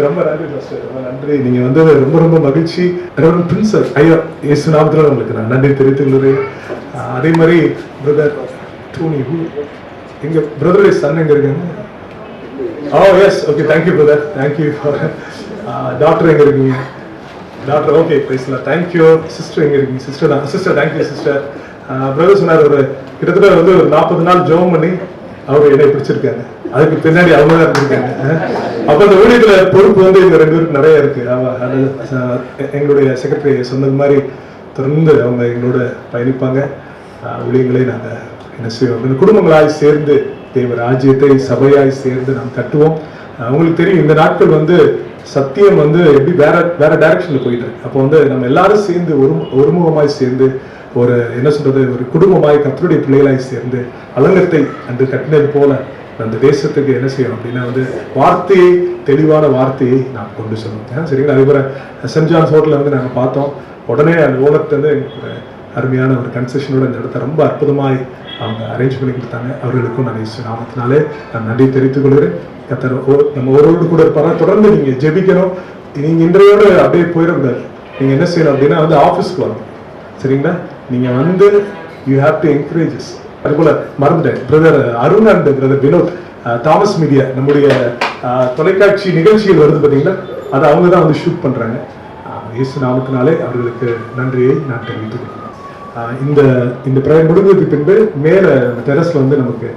ரொம்ப நன்றி பாஸ்டர், ரொம்ப நன்றி. நீங்க வந்து ரொம்ப ரொம்ப மகிழ்ச்சி. பிரின்சஸ் ஐயா இயேசு நாமத்துல உங்களுக்கு நான் நன்றி தெரிவித்துக் கொள்கிறேன். அதே மாதிரி பிரதர் டோனி, எங்க பிரதருடைய சன் எங்க இருக்காங்க? Oh yes, okay, thank you brother, thank you. Doctor எங்க இருக்கீங்க? டாக்டர், ஓகே, பேசலாம், தேங்க்யூ. சிஸ்டர் எங்க இருக்கீங்க? சிஸ்டர் தான், சிஸ்டர், தேங்க்யூ சிஸ்டர். பிரதர் சொன்னார், ஒரு கிட்டத்தட்ட வந்து ஒரு 40 நாள் ஜெபம் பண்ணி அவர் என்னை பிடிச்சிருக்காங்க. அதுக்கு பின்னாடி அவங்க தான் இருந்திருக்காங்க. அப்ப அந்த ஊழியத்துல பொறுப்பு வந்து எங்க 2 பேருக்கு நிறைய இருக்கு. எங்களுடைய செக்ரட்டரி சொன்னது மாதிரி தொடர்ந்து அவங்க எங்களோட பயணிப்பாங்க. ஊழியங்களை நாங்க என்ன செய்வோம், குடும்பங்களாய் சேர்ந்து தேவ ராஜ்யத்தை சபையாய் சேர்ந்து நாம் கட்டுவோம். உங்களுக்கு தெரியும், இந்த நாட்கள் வந்து சத்தியம் வந்து எப்படி வேற டைரக்ஷன்ல போயிட்டு இருக்கு. அப்போ வந்து நம்ம எல்லாரும் சேர்ந்து ஒருமுகமாய் சேர்ந்து ஒரு என்ன சொல்றது, ஒரு குடும்பமாய் கர்த்தருடைய பிள்ளைகளாய் சேர்ந்து அலங்கத்தை அன்று கட்டினது போல அந்த தேசத்துக்கு என்ன செய்யணும் அப்படின்னா வந்து வார்த்தையை, தெளிவான வார்த்தையை நாம் கொண்டு சொல்லணும். சரிங்களா? அதே போல சென்ட் ஜான்ஸ் ஹோட்டலில் வந்து நாங்கள் பார்த்தோம். உடனே அந்த ஓனர்கிட்ட வந்து ஒரு அருமையான ஒரு கன்செஷனோட இந்த இடத்த ரொம்ப அற்புதமாய் அவங்க அரேஞ்ச் பண்ணி கொடுத்தாங்க. அவர்களுக்கும் நான் இயேசு நாமத்தினாலே நான் நன்றி தெரிவித்துக் கொள்கிறேன். கர்த்தர் நம்ம ஒருவரோடு கூட இருப்பாரா. தொடர்ந்து நீங்க ஜெபிக்கணும். நீங்க இன்றையோடு அப்படியே போயிடக்கூடாது. நீங்க என்ன செய்யணும் அப்படின்னா வந்து ஆஃபீஸ்க்கு வரணும். சரிங்களா? நீங்க வந்து யூ ஹேவ் டு என்கரேஜஸ். அதுபோல மறந்துட்டேன், brother Arun and brother Vinod Thomas media நம்முடைய தொலைக்காட்சி நிகழ்ச்சிகள் வருது பார்த்தீங்களா, அதை அவங்க தான் வந்து ஷூட் பண்றாங்க. இயேசு நாமத்தினாலே அவர்களுக்கு நன்றியை நான் தெரிவித்துக் கொள்கிறேன். இந்த பிரேயர் முடிஞ்சதுக்கு பின்பு மேல டெரஸ்ல வந்து நமக்கு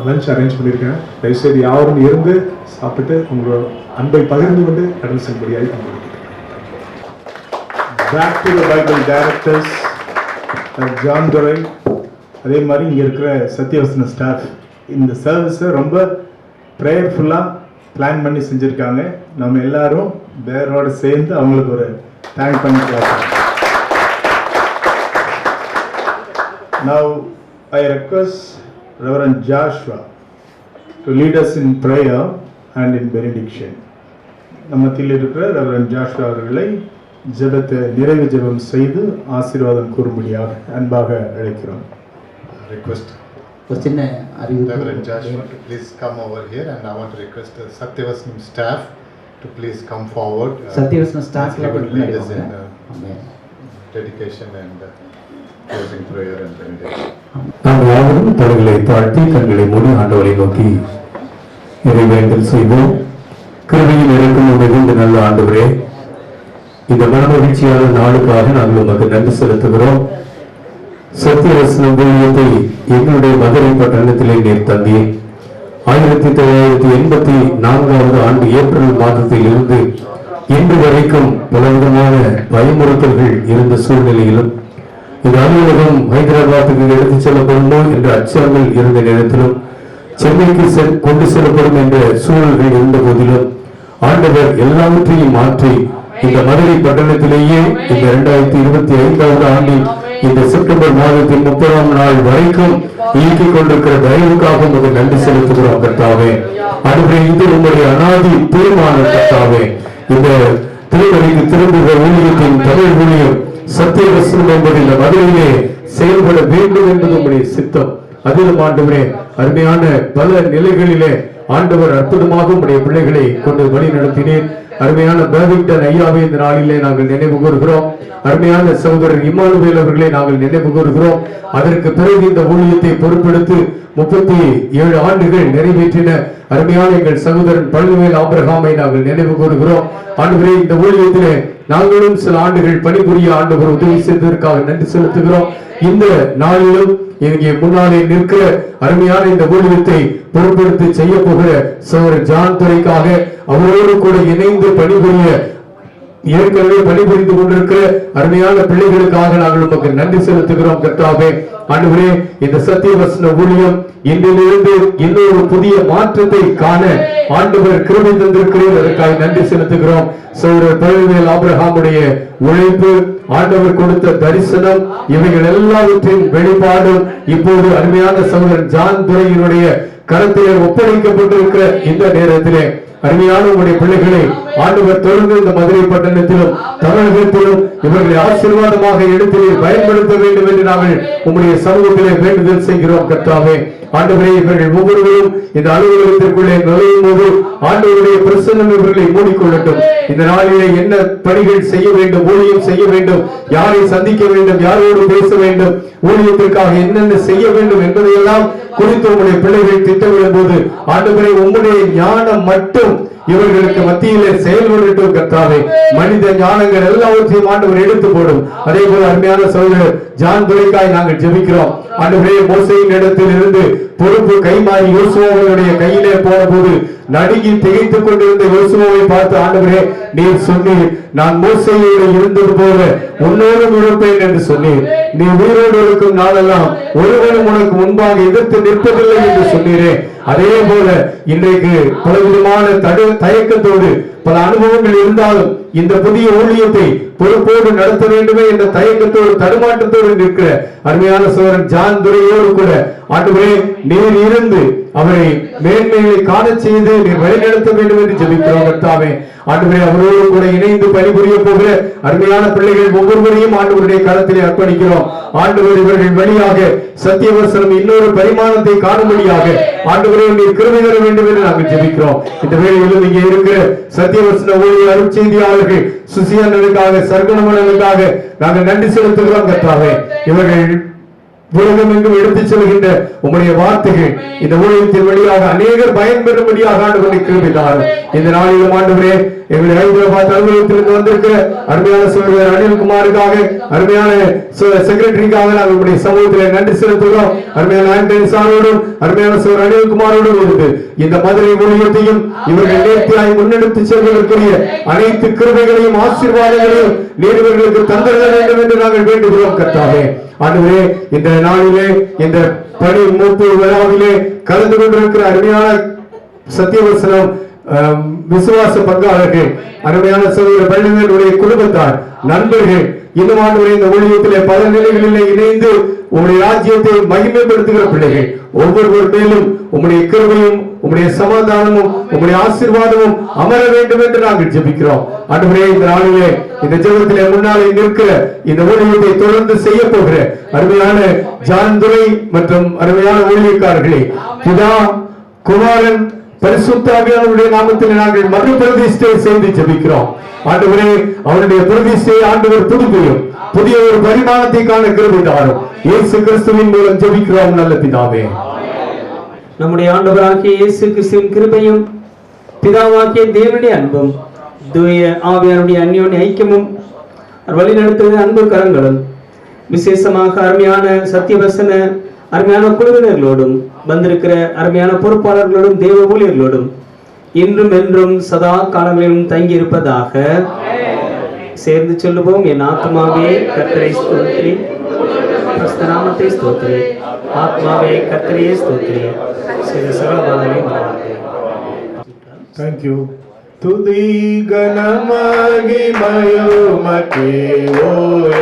லஞ்ச் அரேஞ்ச் பண்ணியிருக்கேன். தயவுசெய்து யாரும் இருந்து சாப்பிட்டு உங்களோட அன்பை பகிர்ந்து கொண்டு கடந்து செல்படியாய் back to the Bible directors John Durai, அதே மாதிரி இங்கே இருக்கிற சத்தியவசன ஸ்டாஃப் இந்த சர்வீஸை ரொம்ப ப்ரேயர்ஃபுல்லாக பிளான் பண்ணி செஞ்சுருக்காங்க. நம்ம எல்லாரும் பேரோடு சேர்ந்து அவங்களுக்கு ஒரு தேங்க் பண்ணிக்கலாம். Now I request Reverend Joshua to lead us in prayer and in benediction. நம்ம மத்தியில் இருக்கிற ரெவரண்ட் ஜாஷ்வா அவர்களை ஜெபத்தை நிறைவு ஜெபம் செய்து ஆசீர்வாதம் கூறும்படியாக அன்பாக அழைக்கிறோம். Request ஒரு சின்ன அறிவு, Reverend Joshua to please come over here, and I want to request the Satyavasnam staff to please come forward. சத்தியவசன ஸ்டாஃப்ல He will lead us in amen. dedication and closing prayer and benediction. நாம் யாவரும் தலைகளை தாழ்த்தி கண்களை மூடி ஆண்டவரை நோக்கி இறைவேண்டல் செய்வோம். கிருபையில் இருக்கும் மிகுந்த நல்ல ஆண்டவரே, இந்த மனமகிழ்ச்சியான நாளுக்காக நாங்கள் உமக்கு நன்றி செலுத்துகிறோம். சத்தியவசன ஊழியத்தை எங்களுடைய மதுரை பட்டணத்திலே நீர் தந்தீர். 1984 ஆண்டு ஏப்ரல் மாதத்தில் இருந்து இன்று வரைக்கும் பலவிதமான பயமுறுத்தல்கள் இருந்த சூழ்நிலையிலும், இந்த அலுவலகம் ஹைதராபாத்துக்கு எடுத்துச் செல்லப்படுமோ என்ற அச்சங்கள் இருந்த நேரத்திலும், சென்னைக்கு கொண்டு செல்லப்படும் என்ற சூழல்கள் இருந்த போதிலும் ஆண்டவர் எல்லாவற்றையும் மாற்றி இந்த மதுரை பட்டணத்திலேயே இந்த 2025 ஆண்டில் இந்த செப்டம்பர் மாதத்தின் 30ஆம் நாள் வரைக்கும் இயக்கிக் கொண்டிருக்கிற தயவுக்காக உங்களுக்கு நன்றி செலுத்துகிறோம் கர்த்தாவே. அதுவே இது உங்களுடைய அனாதி தீர்மானம் கர்த்தாவே. இந்த திருமணிக்கு திரும்புகிற ஊழியத்தின் தமிழ் ஊழியம் சத்தியவசனம் என்பது இந்த மதுரையிலே செயல்பட வேண்டும் என்பது உங்களுடைய சித்தம். அதிலும் ஆண்டவரே, அருமையான பல நிலைகளிலே ஆண்டவர் அற்புதமாக உடைய பிள்ளைகளை கொண்டு வழி நடத்தினேன். அருமையான பேர்விங்டன் ஐயாவை இந்த நாளிலே நாங்கள் நினைவு கூறுகிறோம். அருமையான சகோதரர் இம்மானுவேல் அவர்களை நாங்கள் நினைவு கூறுகிறோம். அதற்கு பிறகு இந்த ஊழியத்தை பொறுப்பெடுத்து 37 ஆண்டுகள் நிறைவேற்றின அருமையான எங்கள் சகோதரன் பழனிவேல் ஆபிரகாமை நாங்கள் நினைவு கூறுகிறோம். ஆண்டவரே, இந்த ஊழியத்திலே நாங்களும் சில ஆண்டுகள் பணிபுரிய ஆண்டவர் உதவி செய்ததற்காக நன்றி செலுத்துகிறோம். இந்த நாளிலும் இங்கே முன்னாலே நிற்கிற அருமையான இந்த ஊழியத்தை பொறுப்பெடுத்து செய்ய போகிற சகோதரர் ஜான் துரைக்காக, அவரோடு கூட இணைந்து பணிபுரிய ஏற்கனவே பணிபுரிந்து கொண்டிருக்கிற அருமையான பிள்ளைகளுக்காக நாங்கள் உமக்கு நன்றி செலுத்துகிறோம் கர்த்தாவே. ஆண்டவரே இந்த சத்தியவசன ஊழியம் இன்றிலிருந்து இன்னொரு புதிய மாற்றத்தை காண ஆண்டவர் கிருபை தந்திருக்கிறீர். அதற்காக நன்றி செலுத்துகிறோம். சகோதரர் பழனிவேல் ஆபிரகாமுடைய உழைப்பு, ஆண்டவர் கொடுத்த தரிசனம், இவைகள் எல்லாவற்றின் வெளிப்பாடும் இப்போது அருமையான சகோதரர் ஜான் துரையினுடைய கரத்திலே ஒப்படைக்கப்பட்டிருக்கிற இந்த நேரத்திலே அருமையான உங்களுடைய பிள்ளைகளை ஆண்டவர் தொடர்ந்து இந்த மதுரை பட்டணத்திலும் தமிழகத்திலும் இவர்களை ஆசீர்வாதமாக எடுத்து பயன்படுத்த வேண்டும் என்று நாங்கள் உங்களுடைய சமூகத்திலே வேண்டுதல் செய்கிறோம். கர்த்தாவே, ஆண்டவரே, இவர்கள் ஒவ்வொருவரும் இந்த அலுவலகத்திற்குள்ளே நுழையும் போது ஆண்டவருடைய பிரசன்னம் இவர்களை மூடிக்கொள்ளட்டும். இந்த நாளிலே என்ன பணிகள் செய்ய வேண்டும், ஊழியம் செய்ய வேண்டும், யாரை சந்திக்க வேண்டும், யாரோடு பேச வேண்டும், ஊழியத்திற்காக என்னென்ன செய்ய வேண்டும் என்பதையெல்லாம் குறித்து உங்களுடைய பிள்ளைகள் திட்டமிடும் போது ஆண்டவரே, உங்களுடைய ஞானம் மட்டும் இவர்களுக்கு மத்தியிலே செயல்படட்டும். கர்த்தாவே, மனித ஞானங்கள் எல்லாவற்றையும் ஆண்டவர் எடுத்து போடும். அதே போல அருமையான சகோதரர் ஜான் துரைக்காய் நாங்கள் ஜெபிக்கிறோம். ஆண்டவரே, மோசேயின் இடத்தில் இருந்து பொறுப்பு கைமாறி யோசுவாவுடைய கையிலே போன போது நடுங்கி திகைத்துக் கொண்டிருந்த யோசுவாவை பார்த்து ஆண்டவரே, நீர் சொன்னீர், நான் மோசேயோடு இருந்தது போல உன்னோடும் இருப்பேன் என்று சொன்னீர். நீ உயிரோடு இருக்கும் நாளெல்லாம் ஒருவரும் உனக்கு முன்பாக எதிர்த்து நிற்பதில்லை என்று சொன்னீரே. அதே போல இன்றைக்கு பலவிதமான தயக்கத்தோடு பல அனுபவங்கள் இருந்தாலும் இந்த புதிய ஊழியத்தை பொறுப்போடு நடத்த வேண்டுமே என்ற தயக்கத்தோடு தடுமாற்றத்தோடு நிற்கிற அருமையான சகோதரன் ஜான் துரையோடு கூட ஆண்டவரே, நீர் இருந்து அவரை மேன்மையை காண செய்து நீர் வழிநடத்த வேண்டும் என்று ஜெபிக்கிறோம். கர்த்தாவே, ஆண்டவரே, அவரோடு கூட இணைந்து பணிபுரிய போகிற அருமையான பிள்ளைகள் ஒவ்வொருவரையும் ஆண்டவருடைய கரத்திலே அர்ப்பணிக்கிறோம். ஆண்டவர் இவர்கள் வழியாக சத்தியவசனம் இன்னொரு பரிமாணத்தை காணும்படியாக ஆண்டவரே நீர் கிருபை தர வேண்டும் என்று நாங்கள் ஜெபிக்கிறோம். இந்த வேளையிலும் இங்கே இருக்கிற சத்தியவசன ஊழிய அருட்செய்தியாளர்கள் சுசியனுக்காக, சர்க்குணமனுக்காக நாங்கள் நன்றி செலுத்துகிறோம். கர்த்தாவே, இவர்கள் உலகம் எங்கும் எடுத்துச் செல்கின்ற உங்களுடைய வார்த்தைகள் இந்த ஊழியத்தின் வழியாக அநேகர் பயன்பெறும்படியாக ஆண்டவரை கிருபை தாரும். இந்த நாளிலும் ஆண்டவரே, எங்களுடைய ஹைதராபாத் அலுவலகத்திலிருந்து வந்திருக்கிற அருமையான சகோதரர் அனில்குமாருக்காக, அருமையான செக்ரட்டரிக்காக நாங்கள் உங்களுடைய சமூகத்தில் நன்றி செலுத்துகிறோம். அருமையான ஆண்டனி சாரோடும் அருமையான சகோதரர் அனில்குமாரோடும் இருந்து இந்த மதுரை ஊழியத்தையும் இவர்கள் நேர்த்தியாய் முன்னெடுத்து செல்வதற்குரிய அனைத்து கிருபைகளையும் ஆசீர்வாதங்களையும் நீர் இவர்களுக்கு தந்திர வேண்டும் என்று நாங்கள் வேண்டுகிறோம். கர்த்தாவே, ஆண்டவரே, இந்த நாளிலே இந்த பணி மூப்பு விழாவிலே கலந்து கொண்டிருக்கிற அருமையான சத்தியவசனம் விசுவாச பங்காளர்கள், அருமையான சகோதரர் பழனிவேலுடைய குடும்பத்தார், நண்பர்கள், இன்னும் ஆண்டவரே இந்த ஊழியத்திலே பல நிலைகளிலே இணைந்து உங்களுடைய ராஜ்யத்தை மகிமைப்படுத்துகிற பிள்ளைகள் ஒவ்வொருவர் மேலும் உங்களுடைய கிருபையும் உங்களுடைய சமாதானமும் உங்களுடைய ஆசீர்வாதமும் அமர வேண்டும் என்று நாங்கள் ஜெபிக்கிறோம். ஆண்டவரே, இந்த நாளிலே இந்த ஜெபத்திலே முன்னாலே நிற்கிற இந்த ஊழியத்தை தொடர்ந்து செய்ய போகிற அருமையான ஜான் துரை மற்றும் அருமையான ஊழியக்காரர்களே, பிதா, குமாரன், பரிசுத்த ஆவியானவருடைய நாமத்தில் நாங்கள் மறுபிரதிஷ்டை செய்து ஜெபிக்கிறோம். ஆண்டவரே, அவருடைய பிரதிஷ்டையை ஆண்டவர் புதுப்பியும் புதிய ஒரு பரிமாணத்தை காண கிருபை தாரும். இயேசு கிறிஸ்துவின் மூலம் ஜெபிக்கிறோம் நல்ல பிதாவே. நம்முடைய ஆண்டவராகிய இயேசு கிறிஸ்துவின் கிருபையும் பிதாவாகிய தேவனுடைய அன்பும் தூய ஆவியானுடைய அந்யோன்ய ஐக்கியமும் வழிநடத்துகிற அன்பு கரங்களும் விசேஷமாக அருமையான சத்தியவசன அருமையான குழுவினர்களோடும் வந்திருக்கிற அருமையான பொறுப்பாளர்களோடும் தேவ ஊழியர்களோடும் இன்றும் என்றும் சதா காலங்களிலும் தங்கி இருப்பதாக. சேர்ந்து சொல்லுவோம். என் ஆத்மாவே கர்த்தரை ஸ்தோத்திரி, நாமத்தை ஸ்தோத்திரி, ஆத்மாவே கர்த்தரையே ஸ்தோத்திரி, சிறு சகலபாதனை மறவாதே. Thank you. துதி கனமகிமையுமக்கே ஓ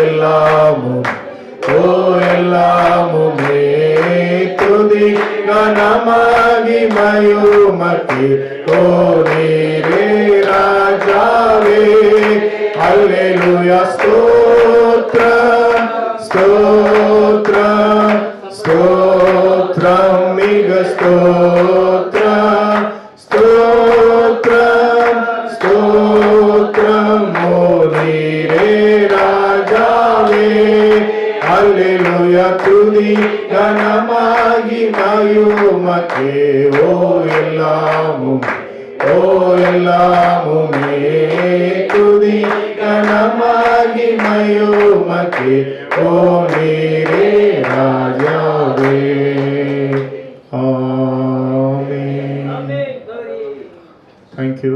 எல்லாமுமே, துதி கனமகிமையுமக்கே ஓ நீரே ராஜாவே. அல்லேலூயா, ஸ்தோத்ரம் ஸ்தோத்ரம் ஸ்தோத்ரம், மிக ஸ்தோத்ரம் ஸ்தோத்ரம் ஸ்தோத்ரம், ஓ நீரே ராஜாவே. அல்லேலூயா, துதி கனமகிமையுமக்கே ஓ எல்லாமுமே, துதி கனமகிமையுமக்கே ஓ நீரே ராஜாவே. ஆமென். Thank you.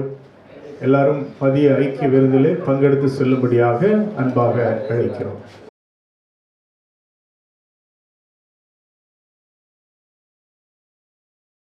எல்லாரும் மதிய ஐக்கிய விருந்திலே பங்கெடுத்து செல்லும்படியாக அன்பாக அழைக்கிறோம்.